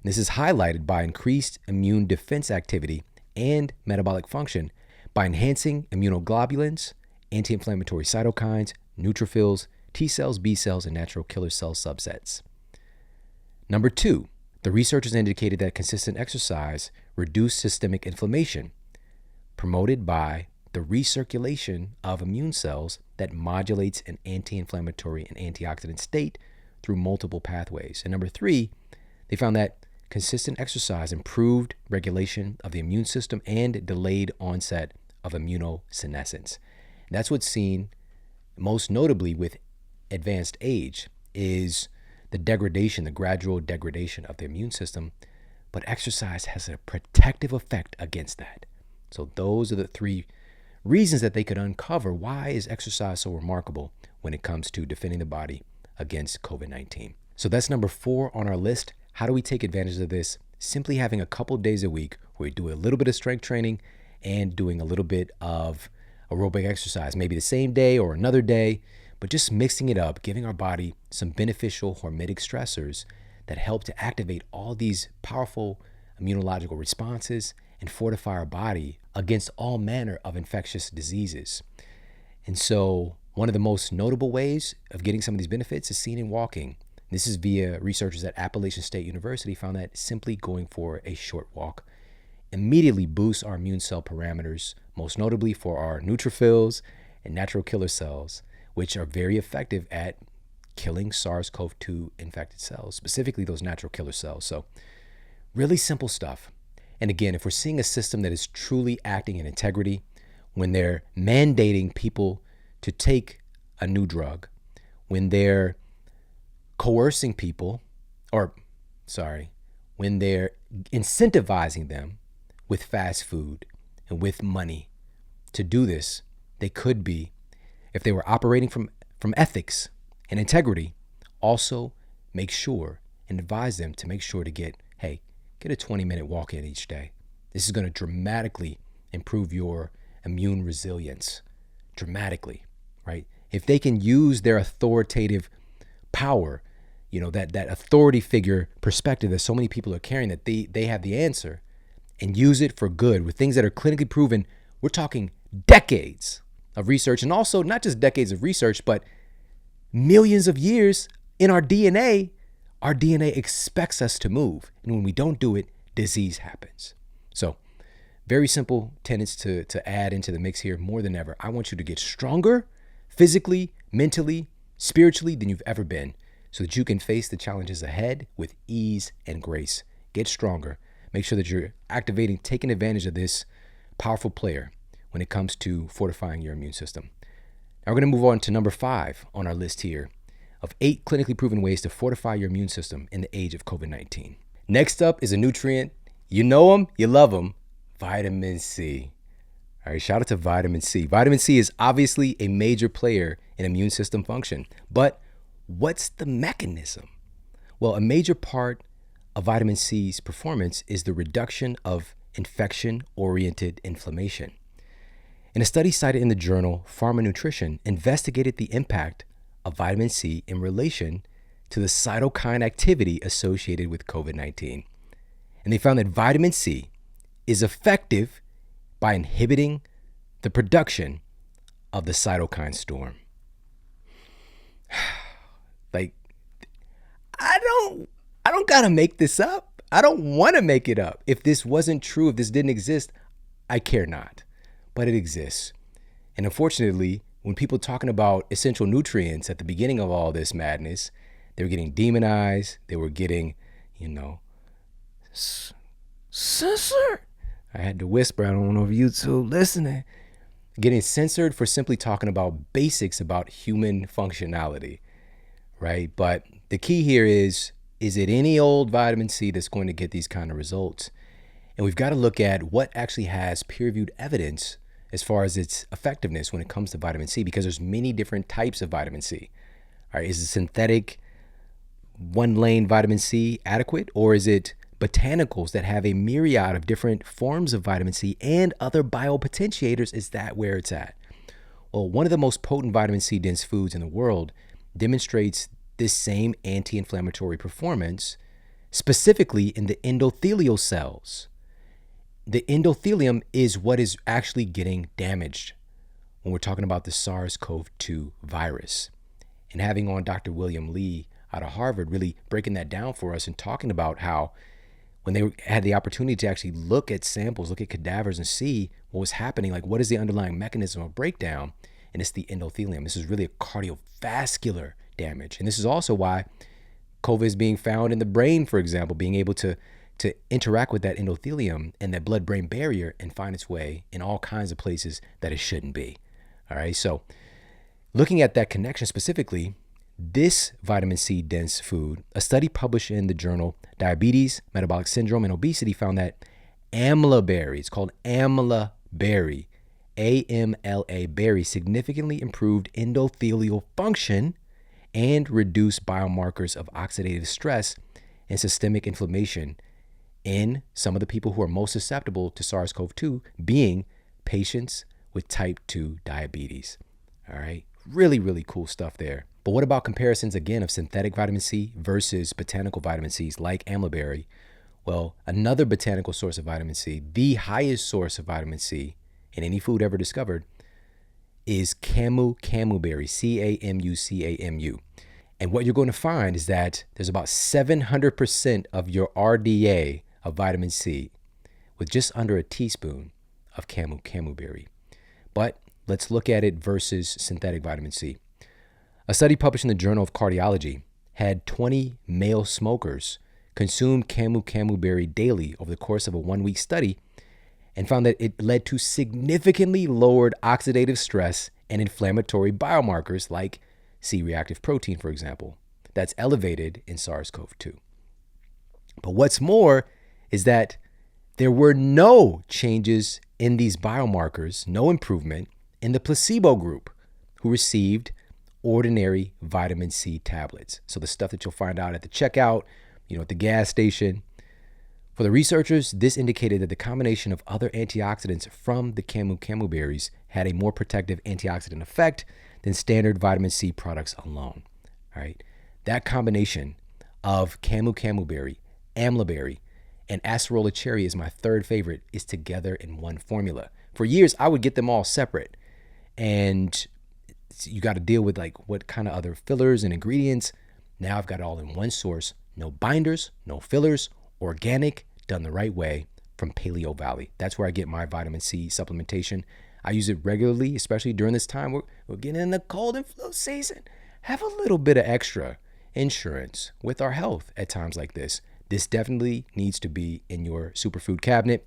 And this is highlighted by increased immune defense activity and metabolic function by enhancing immunoglobulins, anti-inflammatory cytokines, neutrophils, T cells, B cells, and natural killer cell subsets. Number two, the researchers indicated that consistent exercise reduced systemic inflammation, promoted by the recirculation of immune cells that modulates an anti-inflammatory and antioxidant state through multiple pathways. And number three, they found that consistent exercise improved regulation of the immune system and delayed onset of immunosenescence. And that's what's seen most notably with advanced age is the degradation, the gradual degradation of the immune system, but exercise has a protective effect against that. So those are the three reasons that they could uncover why is exercise so remarkable when it comes to defending the body against COVID-19. So that's number 4 on our list. How do we take advantage of this? Simply having a couple days a week where we do a little bit of strength training and doing a little bit of aerobic exercise, maybe the same day or another day, but just mixing it up, giving our body some beneficial hormetic stressors that help to activate all these powerful immunological responses and fortify our body against all manner of infectious diseases. And so one of the most notable ways of getting some of these benefits is seen in walking. This is via researchers at Appalachian State University found that simply going for a short walk immediately boosts our immune cell parameters, most notably for our neutrophils and natural killer cells, which are very effective at killing SARS-CoV-2 infected cells, specifically those natural killer cells. So really simple stuff. And again, if we're seeing a system that is truly acting in integrity, when they're mandating people to take a new drug, when they're coercing people, when they're incentivizing them with fast food and with money to do this, they could be, if they were operating from ethics and integrity, also make sure and advise them to make sure to get a 20-minute walk in each day. This is going to dramatically improve your immune resilience, dramatically, right? If they can use their authoritative power, that authority figure perspective that so many people are carrying, that they have the answer, and use it for good with things that are clinically proven. We're talking decades of research, and also not just decades of research, but millions of years in our DNA. Our DNA expects us to move. And when we don't do it, disease happens. So very simple tenets to add into the mix here. More than ever, I want you to get stronger physically, mentally, spiritually than you've ever been, so that you can face the challenges ahead with ease and grace. Get stronger. Make sure that you're taking advantage of this powerful player when it comes to fortifying your immune system. Now we're going to move on to number 5 on our list here of 8 clinically proven ways to fortify your immune system in the age of COVID-19. Next up is a nutrient. You know them, you love them, vitamin C. All right, shout out to vitamin C. Vitamin C is obviously a major player in immune system function, but what's the mechanism? Well, a major part of vitamin C's performance is the reduction of infection-oriented inflammation. And a study cited in the journal Pharma Nutrition investigated the impact of vitamin C in relation to the cytokine activity associated with COVID-19. And they found that vitamin C is effective by inhibiting the production of the cytokine storm. Like, I don't gotta make this up. I don't want to make it up. If this wasn't true, if this didn't exist, I care not. But it exists. And unfortunately, when people talking about essential nutrients at the beginning of all this madness, they were getting demonized. They were getting, censored. I had to whisper. I don't know if YouTube listening. Getting censored for simply talking about basics about human functionality, right? But the key here is it any old vitamin C that's going to get these kind of results? And we've got to look at what actually has peer-reviewed evidence as far as its effectiveness when it comes to vitamin C, because there's many different types of vitamin C. All right, is it synthetic one-lane vitamin C adequate, or is it botanicals that have a myriad of different forms of vitamin C and other biopotentiators? Is that where it's at? Well, one of the most potent vitamin C dense foods in the world demonstrates this same anti-inflammatory performance, specifically in the endothelial cells. The endothelium is what is actually getting damaged when we're talking about the SARS-CoV-2 virus. And having on Dr. William Lee out of Harvard really breaking that down for us and talking about how when they had the opportunity to actually look at samples, look at cadavers and see what was happening, like what is the underlying mechanism of breakdown, and it's the endothelium. This is really a cardiovascular damage. And this is also why COVID is being found in the brain, for example, being able to interact with that endothelium and that blood-brain barrier and find its way in all kinds of places that it shouldn't be. All right, so looking at that connection specifically, this vitamin C dense food, a study published in the journal Diabetes, Metabolic Syndrome, and Obesity found that amla berry, it's called amla berry, AMLA berry, significantly improved endothelial function and reduced biomarkers of oxidative stress and systemic inflammation in some of the people who are most susceptible to SARS-CoV-2, being patients with type 2 diabetes. All right, really, really cool stuff there. But what about comparisons again of synthetic vitamin C versus botanical vitamin C's like amla berry? Well, another botanical source of vitamin C, the highest source of vitamin C in any food ever discovered, is camu berry, CAMU. And what you're going to find is that there's about 700% of your RDA of vitamin C with just under a teaspoon of camu berry. But let's look at it versus synthetic vitamin C. A study published in the Journal of Cardiology had 20 male smokers consume camu berry daily over the course of a 1-week study and found that it led to significantly lowered oxidative stress and inflammatory biomarkers like C-reactive protein, for example, that's elevated in SARS-CoV-2. But what's more is that there were no changes in these biomarkers, no improvement in the placebo group who received ordinary vitamin C tablets. So the stuff that you'll find out at the checkout, at the gas station. For the researchers, this indicated that the combination of other antioxidants from the camu berries had a more protective antioxidant effect than standard vitamin C products alone. All right. That combination of camu berry, amla berry, and acerola cherry is my third favorite, is together in one formula. For years, I would get them all separate. And you got to deal with like what kind of other fillers and ingredients. Now I've got it all in one source. No binders, no fillers, organic, done the right way from Paleo Valley. That's where I get my vitamin C supplementation. I use it regularly, especially during this time. We're getting in the cold and flu season. Have a little bit of extra insurance with our health at times like this. This definitely needs to be in your superfood cabinet.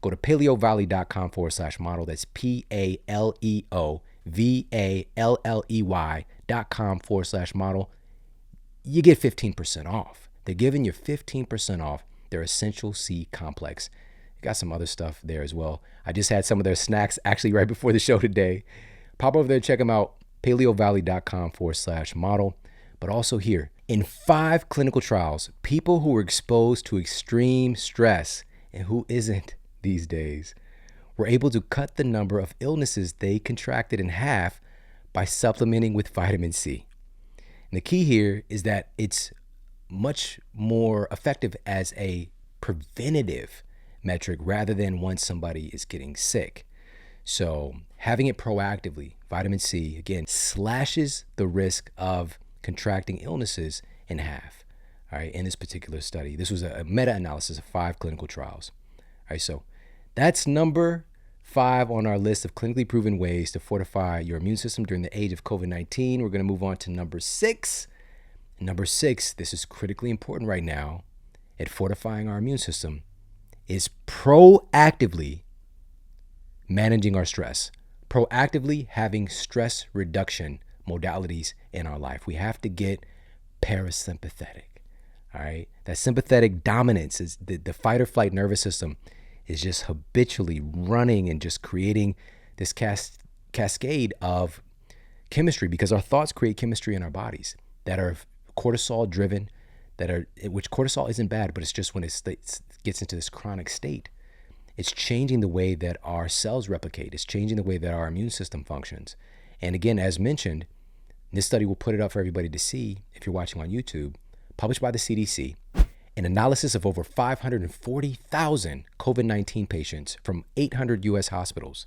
Go to paleovalley.com/model. That's PALEOVALLEY.com/model. You get 15% off. They're giving you 15% off their Essential C Complex. Got some other stuff there as well. I just had some of their snacks actually right before the show today. Pop over there, check them out, paleovalley.com/model. But also here, in 5 clinical trials, people who were exposed to extreme stress, and who isn't these days, were able to cut the number of illnesses they contracted in half by supplementing with vitamin C. And the key here is that it's much more effective as a preventative metric rather than once somebody is getting sick. So having it proactively, vitamin C, again, slashes the risk of contracting illnesses in half. All right, in this particular study, this was a meta-analysis of 5 clinical trials. All right, so that's number 5 on our list of clinically proven ways to fortify your immune system during the age of COVID-19. We're going to move on to number 6. Number 6, this is critically important right now at fortifying our immune system, is proactively managing our stress, proactively having stress reduction modalities in our life. We have to get parasympathetic. All right, that sympathetic dominance is the fight or flight nervous system is just habitually running and just creating this cascade of chemistry, because our thoughts create chemistry in our bodies that are cortisol driven, which cortisol isn't bad, but it's just when it gets into this chronic state, it's changing the way that our cells replicate. It's changing the way that our immune system functions. And again, as mentioned, this study, will put it up for everybody to see if you're watching on YouTube, published by the CDC, an analysis of over 540,000 COVID-19 patients from 800 U.S. hospitals.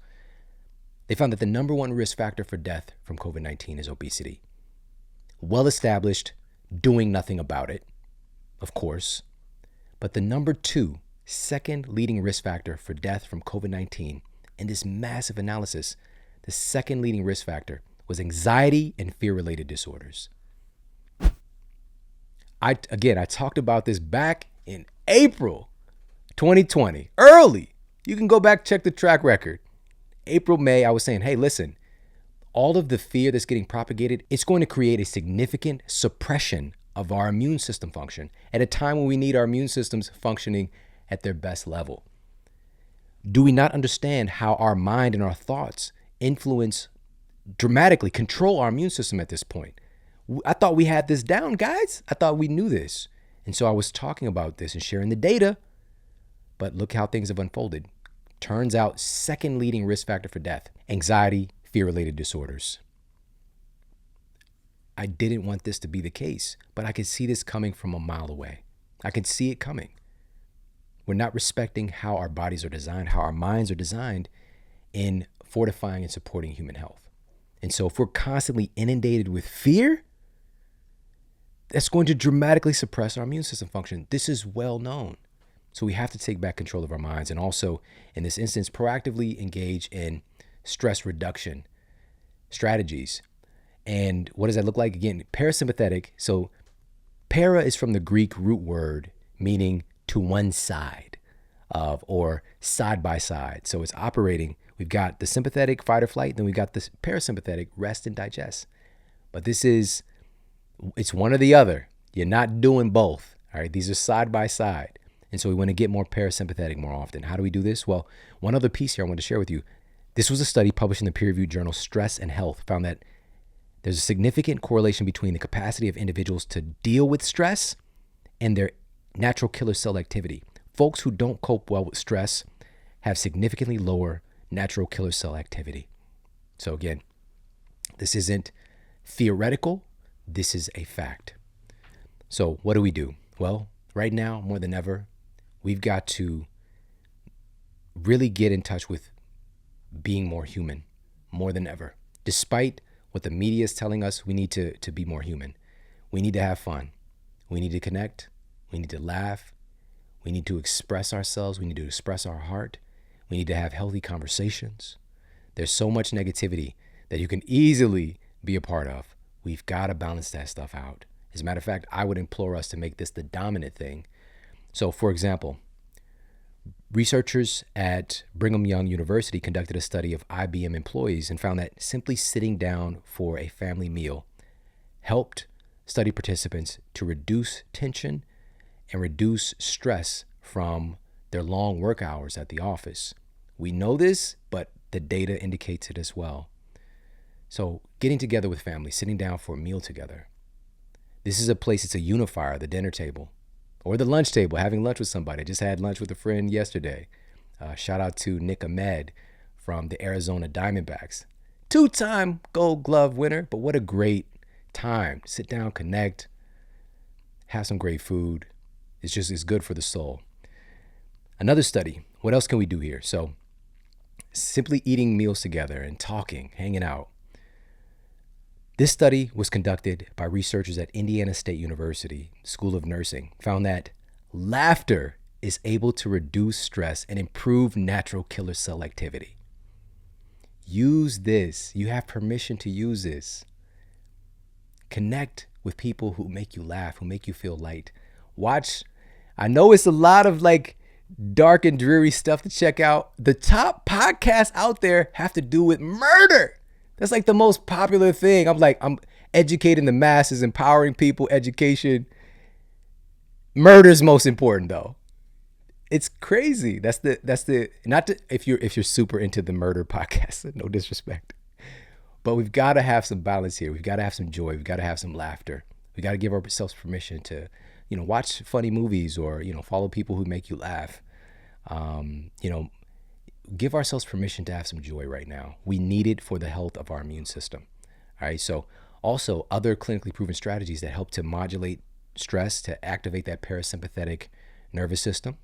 They found that the number 1 risk factor for death from COVID-19 is obesity. Well established, doing nothing about it, of course. But the number 2, second leading risk factor for death from COVID-19 in this massive analysis, the second leading risk factor was anxiety and fear-related disorders. I talked about this back in April 2020, early. You can go back, check the track record. April, May, I was saying, hey, listen, all of the fear that's getting propagated, it's going to create a significant suppression of our immune system function at a time when we need our immune systems functioning at their best level. Do we not understand how our mind and our thoughts influence, dramatically control our immune system at this point? I thought we had this down, guys. I thought we knew this. And so I was talking about this and sharing the data, but look how things have unfolded. Turns out, second leading risk factor for death, anxiety, fear-related disorders. I didn't want this to be the case, but I could see this coming from a mile away. I could see it coming. We're not respecting how our bodies are designed, how our minds are designed in fortifying and supporting human health. And so if we're constantly inundated with fear, that's going to dramatically suppress our immune system function. This is well known. So we have to take back control of our minds and also, in this instance, proactively engage in stress reduction strategies. And what does that look like? Again, parasympathetic. So para is from the Greek root word meaning to one side of, or side by side. So it's operating. We've got the sympathetic fight or flight, then we've got the parasympathetic rest and digest. But it's one or the other. You're not doing both. All right. These are side by side. And so we want to get more parasympathetic more often. How do we do this? Well, one other piece here I want to share with you. This was a study published in the peer-reviewed journal Stress and Health, found that there's a significant correlation between the capacity of individuals to deal with stress and their natural killer cell activity. Folks who don't cope well with stress have significantly lower natural killer cell activity. So again, this isn't theoretical. This is a fact. So what do we do? Well, right now, more than ever, we've got to really get in touch with being more human, more than ever. Despite what the media is telling us, we need to be more human. We need to have fun. We need to connect. We need to laugh. We need to express ourselves. We need to express our heart. We need to have healthy conversations. There's so much negativity that you can easily be a part of. We've got to balance that stuff out. As a matter of fact, I would implore us to make this the dominant thing. So, for example, researchers at Brigham Young University conducted a study of IBM employees and found that simply sitting down for a family meal helped study participants to reduce tension and reduce stress from their long work hours at the office. We know this, but the data indicates it as well. So getting together with family, sitting down for a meal together. This is a place, it's a unifier, the dinner table or the lunch table, having lunch with somebody. I just had lunch with a friend yesterday. Shout out to Nick Ahmed from the Arizona Diamondbacks. 2-time Gold Glove winner, but what a great time. Sit down, connect, have some great food. It's good for the soul. Another study. What else can we do here? So simply eating meals together and talking, hanging out. This study was conducted by researchers at Indiana State University School of Nursing, found that laughter is able to reduce stress and improve natural killer cell activity. Use this. You have permission to use this. Connect with people who make you laugh, who make you feel light. Watch. I know it's a lot of like dark and dreary stuff to check out. The top podcasts out there have to do with murder. That's like the most popular thing. I'm educating the masses, empowering people, education. Murder's most important though. It's crazy. If you're super into the murder podcast, no disrespect. But we've got to have some balance here. We've got to have some joy. We've got to have some laughter. We got to give ourselves permission to, watch funny movies or, follow people who make you laugh. Give ourselves permission to have some joy right now. We need it for the health of our immune system. All right. So also other clinically proven strategies that help to modulate stress, to activate that parasympathetic nervous system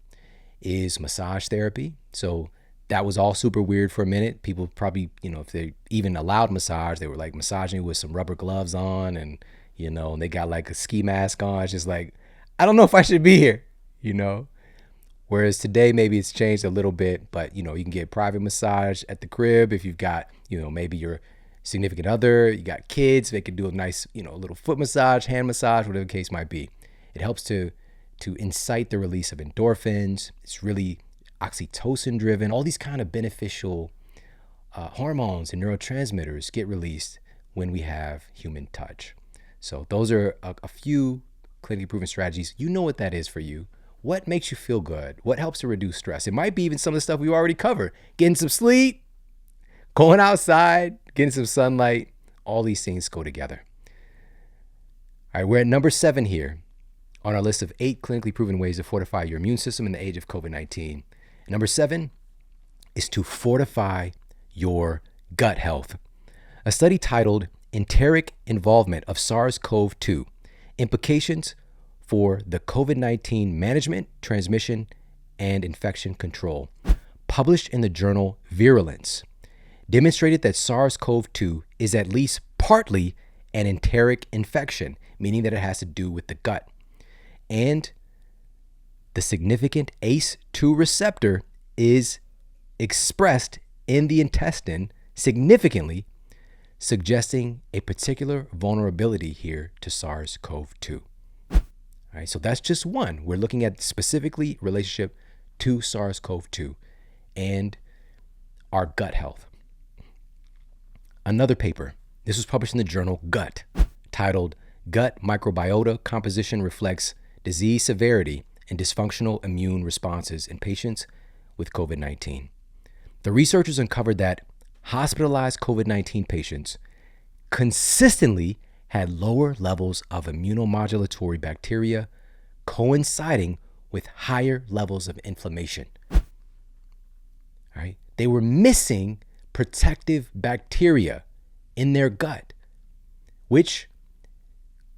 is massage therapy. So that was all super weird for a minute. People probably, if they even allowed massage, they were like massaging with some rubber gloves on and, and they got like a ski mask on. It's just like, I don't know if I should be here, Whereas today, maybe it's changed a little bit, but, you can get private massage at the crib. If you've got, maybe your significant other, you got kids, they could do a nice, little foot massage, hand massage, whatever the case might be. It helps to incite the release of endorphins. It's really oxytocin driven. All these kind of beneficial hormones and neurotransmitters get released when we have human touch. So those are a few clinically proven strategies. You know what that is for you. What makes you feel good? What helps to reduce stress? It might be even some of the stuff we already covered. Getting some sleep, going outside, getting some sunlight. All these things go together. All right, we're at number 7 here on our list of 8 clinically proven ways to fortify your immune system in the age of COVID-19. Number 7 is to fortify your gut health. A study titled Enteric Involvement of SARS-CoV-2, Implications for the COVID-19 Management, Transmission, and Infection Control, published in the journal Virulence, demonstrated that SARS-CoV-2 is at least partly an enteric infection, meaning that it has to do with the gut. And the significant ACE2 receptor is expressed in the intestine significantly, suggesting a particular vulnerability here to SARS-CoV-2. All right, so that's just one. We're looking at specifically relationship to SARS-CoV-2 and our gut health. Another paper, this was published in the journal Gut, titled Gut Microbiota Composition Reflects Disease Severity and Dysfunctional Immune Responses in Patients with COVID-19. The researchers uncovered that hospitalized COVID-19 patients consistently had lower levels of immunomodulatory bacteria, coinciding with higher levels of inflammation. All right? They were missing protective bacteria in their gut, which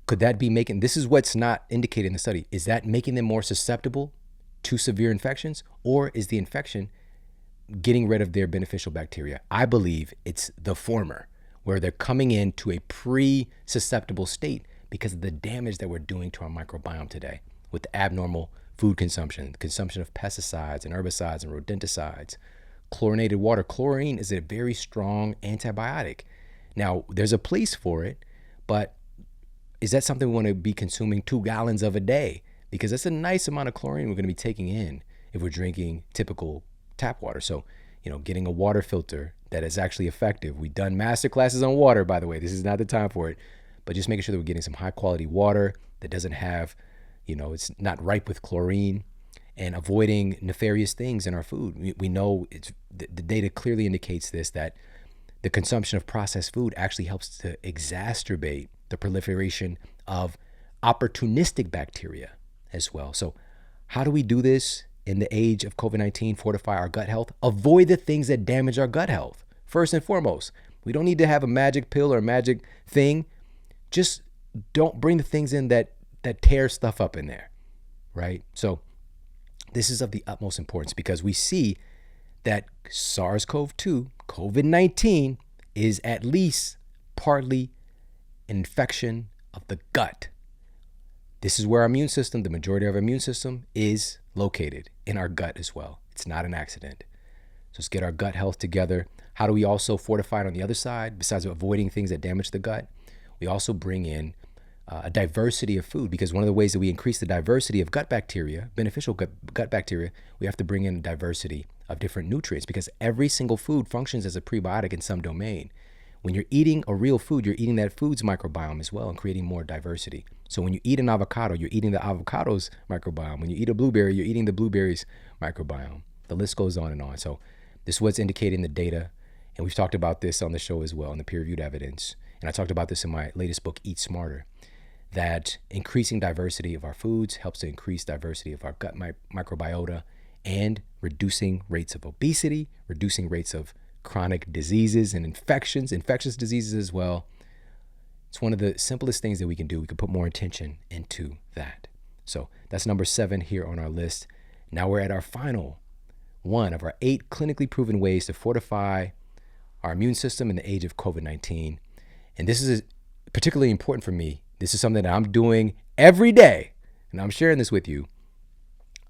could that be making, this is what's not indicated in the study, is that making them more susceptible to severe infections, or is the infection getting rid of their beneficial bacteria? I believe it's the former, where they're coming into a pre-susceptible state because of the damage that we're doing to our microbiome today with abnormal food consumption, consumption of pesticides and herbicides and rodenticides, chlorinated water. Chlorine is a very strong antibiotic. Now, there's a place for it, but is that something we want to be consuming 2 gallons of a day? Because that's a nice amount of chlorine we're going to be taking in if we're drinking typical tap water. So, getting a water filter that is actually effective. We've done master classes on water, by the way. This is not the time for it, but just making sure that we're getting some high quality water that doesn't have, it's not ripe with chlorine, and avoiding nefarious things in our food. We know the data clearly indicates this, that the consumption of processed food actually helps to exacerbate the proliferation of opportunistic bacteria as well. So how do we do this in the age of COVID-19 fortify our gut health? Avoid the things that damage our gut health. First and foremost, we don't need to have a magic pill or a magic thing. Just don't bring the things in that tear stuff up in there, right? So this is of the utmost importance because we see that SARS-CoV-2, COVID-19, is at least partly an infection of the gut. This is where our immune system, the majority of our immune system, is located in our gut as well. It's not an accident. So let's get our gut health together. How do we also fortify it on the other side? Besides avoiding things that damage the gut, we also bring in a diversity of food, because one of the ways that we increase the diversity of gut bacteria, beneficial gut bacteria, we have to bring in a diversity of different nutrients, because every single food functions as a prebiotic in some domain. When you're eating a real food, you're eating that food's microbiome as well and creating more diversity. So when you eat an avocado, you're eating the avocado's microbiome. When you eat a blueberry, you're eating the blueberry's microbiome. The list goes on and on. So this is what's indicated in the data. And we've talked about this on the show as well in the peer-reviewed evidence. And I talked about this in my latest book, Eat Smarter, that increasing diversity of our foods helps to increase diversity of our gut microbiota and reducing rates of obesity, reducing rates of chronic diseases and infectious diseases as well. It's one of the simplest things that we can do. We can put more attention into that. So that's number 7 here on our list. Now we're at our final one of our 8 clinically proven ways to fortify our immune system in the age of COVID-19. And this is particularly important for me. This is something that I'm doing every day, and I'm sharing this with you.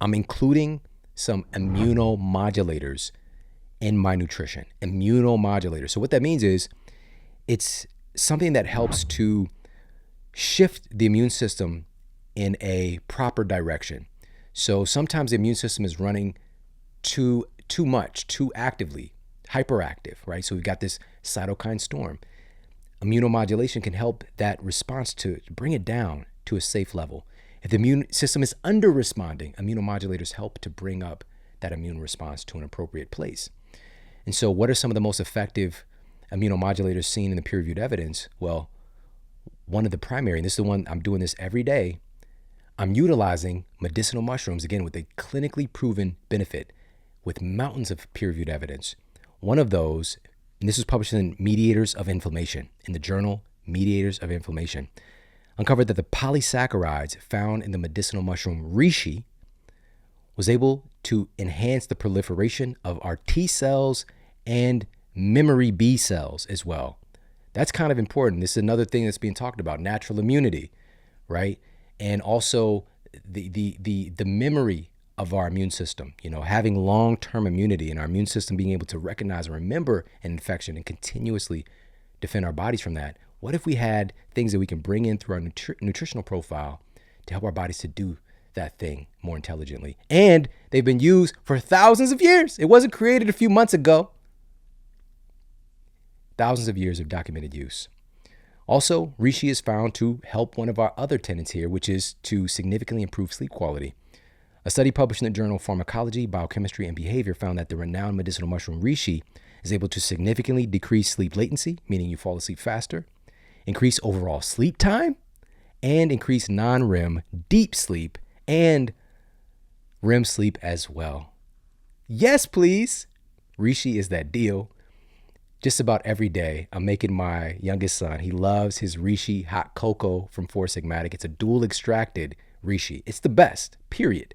I'm including some immunomodulators in my nutrition. Immunomodulators. So what that means is it's something that helps to shift the immune system in a proper direction. So sometimes the immune system is running too much, too actively, hyperactive, right? So we've got this cytokine storm. Immunomodulation can help that response to bring it down to a safe level. If the immune system is under responding, immunomodulators help to bring up that immune response to an appropriate place. And so what are some of the most effective immunomodulators seen in the peer-reviewed evidence? Well, one of the primary, and this is the one I'm doing this every day, I'm utilizing medicinal mushrooms, again, with a clinically proven benefit with mountains of peer-reviewed evidence. One of those, and this was published in Mediators of Inflammation, in the journal Mediators of Inflammation, uncovered that the polysaccharides found in the medicinal mushroom reishi was able to enhance the proliferation of our T cells and memory B cells as well. That's kind of important. This is another thing that's being talked about, natural immunity, right? And also the memory of our immune system, having long-term immunity and our immune system being able to recognize and remember an infection and continuously defend our bodies from that. What if we had things that we can bring in through our nutritional profile to help our bodies to do that thing more intelligently? And they've been used for thousands of years. It wasn't created a few months ago. Thousands of years of documented use. Also, reishi is found to help one of our other tenets here, which is to significantly improve sleep quality. A study published in the journal Pharmacology, Biochemistry, and Behavior found that the renowned medicinal mushroom reishi is able to significantly decrease sleep latency, meaning you fall asleep faster, increase overall sleep time, and increase non-REM deep sleep and REM sleep as well. Yes, please. Reishi is that deal. Just about every day, I'm making my youngest son, he loves his reishi hot cocoa from Four Sigmatic. It's a dual extracted reishi. It's the best, period.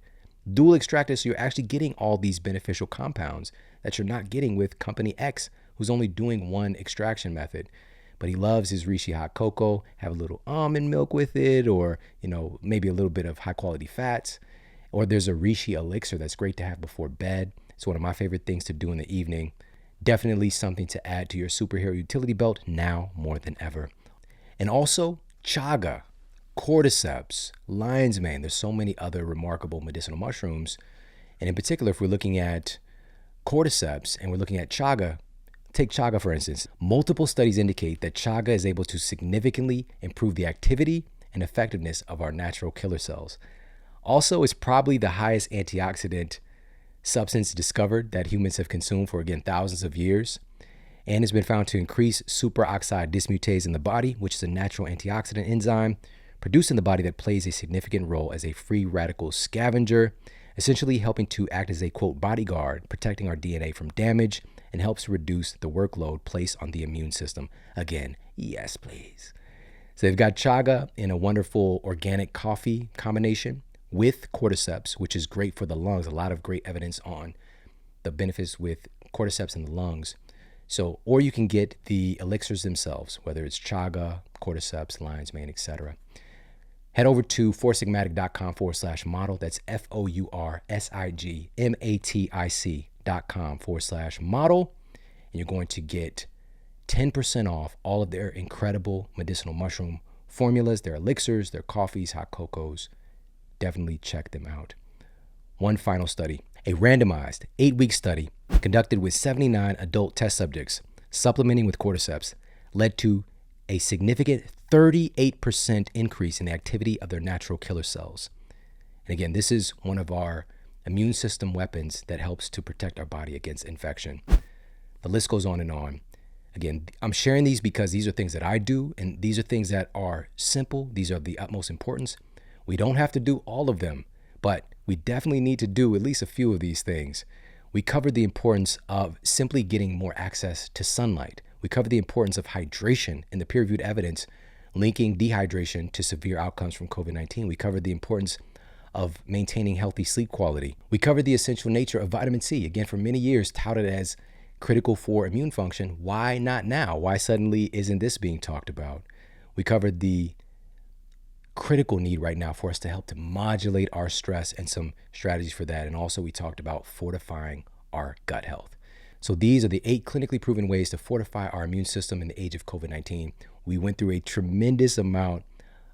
Dual extracted, so you're actually getting all these beneficial compounds that you're not getting with company X, who's only doing one extraction method. But he loves his reishi hot cocoa, have a little almond milk with it, or maybe a little bit of high quality fats. Or there's a reishi elixir that's great to have before bed. It's one of my favorite things to do in the evening. Definitely something to add to your superhero utility belt now more than ever. And also chaga, cordyceps, lion's mane. There's so many other remarkable medicinal mushrooms. And in particular, if we're looking at cordyceps and we're looking at chaga, take chaga for instance. Multiple studies indicate that chaga is able to significantly improve the activity and effectiveness of our natural killer cells. Also, it's probably the highest antioxidant substance discovered that humans have consumed for, again, thousands of years, and has been found to increase superoxide dismutase in the body, which is a natural antioxidant enzyme produced in the body that plays a significant role as a free radical scavenger. essentially helping to act as a quote bodyguard, protecting our DNA from damage, and helps reduce the workload placed on the immune system. Again, yes, please. So they've got chaga in a wonderful organic coffee combination with cordyceps, which is great for the lungs. A lot of great evidence on the benefits with cordyceps in the lungs. So, or you can get the elixirs themselves, whether it's chaga, cordyceps, lion's mane, etc. Head over to foursigmatic.com/model. That's FOURSIGMATIC.com/model. And you're going to get 10% off all of their incredible medicinal mushroom formulas, their elixirs, their coffees, hot cocos. Definitely check them out. One final study, a randomized 8-week study conducted with 79 adult test subjects supplementing with cordyceps led to a significant 38% increase in the activity of their natural killer cells. And again, this is one of our immune system weapons that helps to protect our body against infection. The list goes on and on. Again, I'm sharing these because these are things that I do, and these are things that are simple. These are of the utmost importance. We don't have to do all of them, but we definitely need to do at least a few of these things. We covered the importance of simply getting more access to sunlight. We covered the importance of hydration and the peer-reviewed evidence linking dehydration to severe outcomes from COVID-19. We covered the importance of maintaining healthy sleep quality. We covered the essential nature of vitamin C, again, for many years touted as critical for immune function. Why not now? Why suddenly isn't this being talked about? We covered the critical need right now for us to help to modulate our stress and some strategies for that. And also we talked about fortifying our gut health. So these are the 8 clinically proven ways to fortify our immune system in the age of COVID-19. We went through a tremendous amount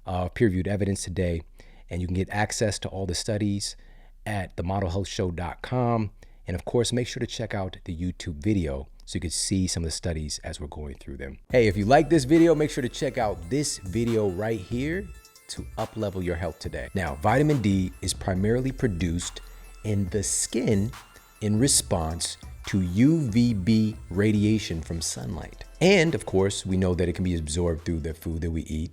of peer-reviewed evidence today, and you can get access to all the studies at themodelhealthshow.com. And of course, make sure to check out the YouTube video so you can see some of the studies as we're going through them. Hey, if you like this video, make sure to check out this video right here to up-level your health today. Now, vitamin D is primarily produced in the skin in response to UVB radiation from sunlight. And of course, we know that it can be absorbed through the food that we eat.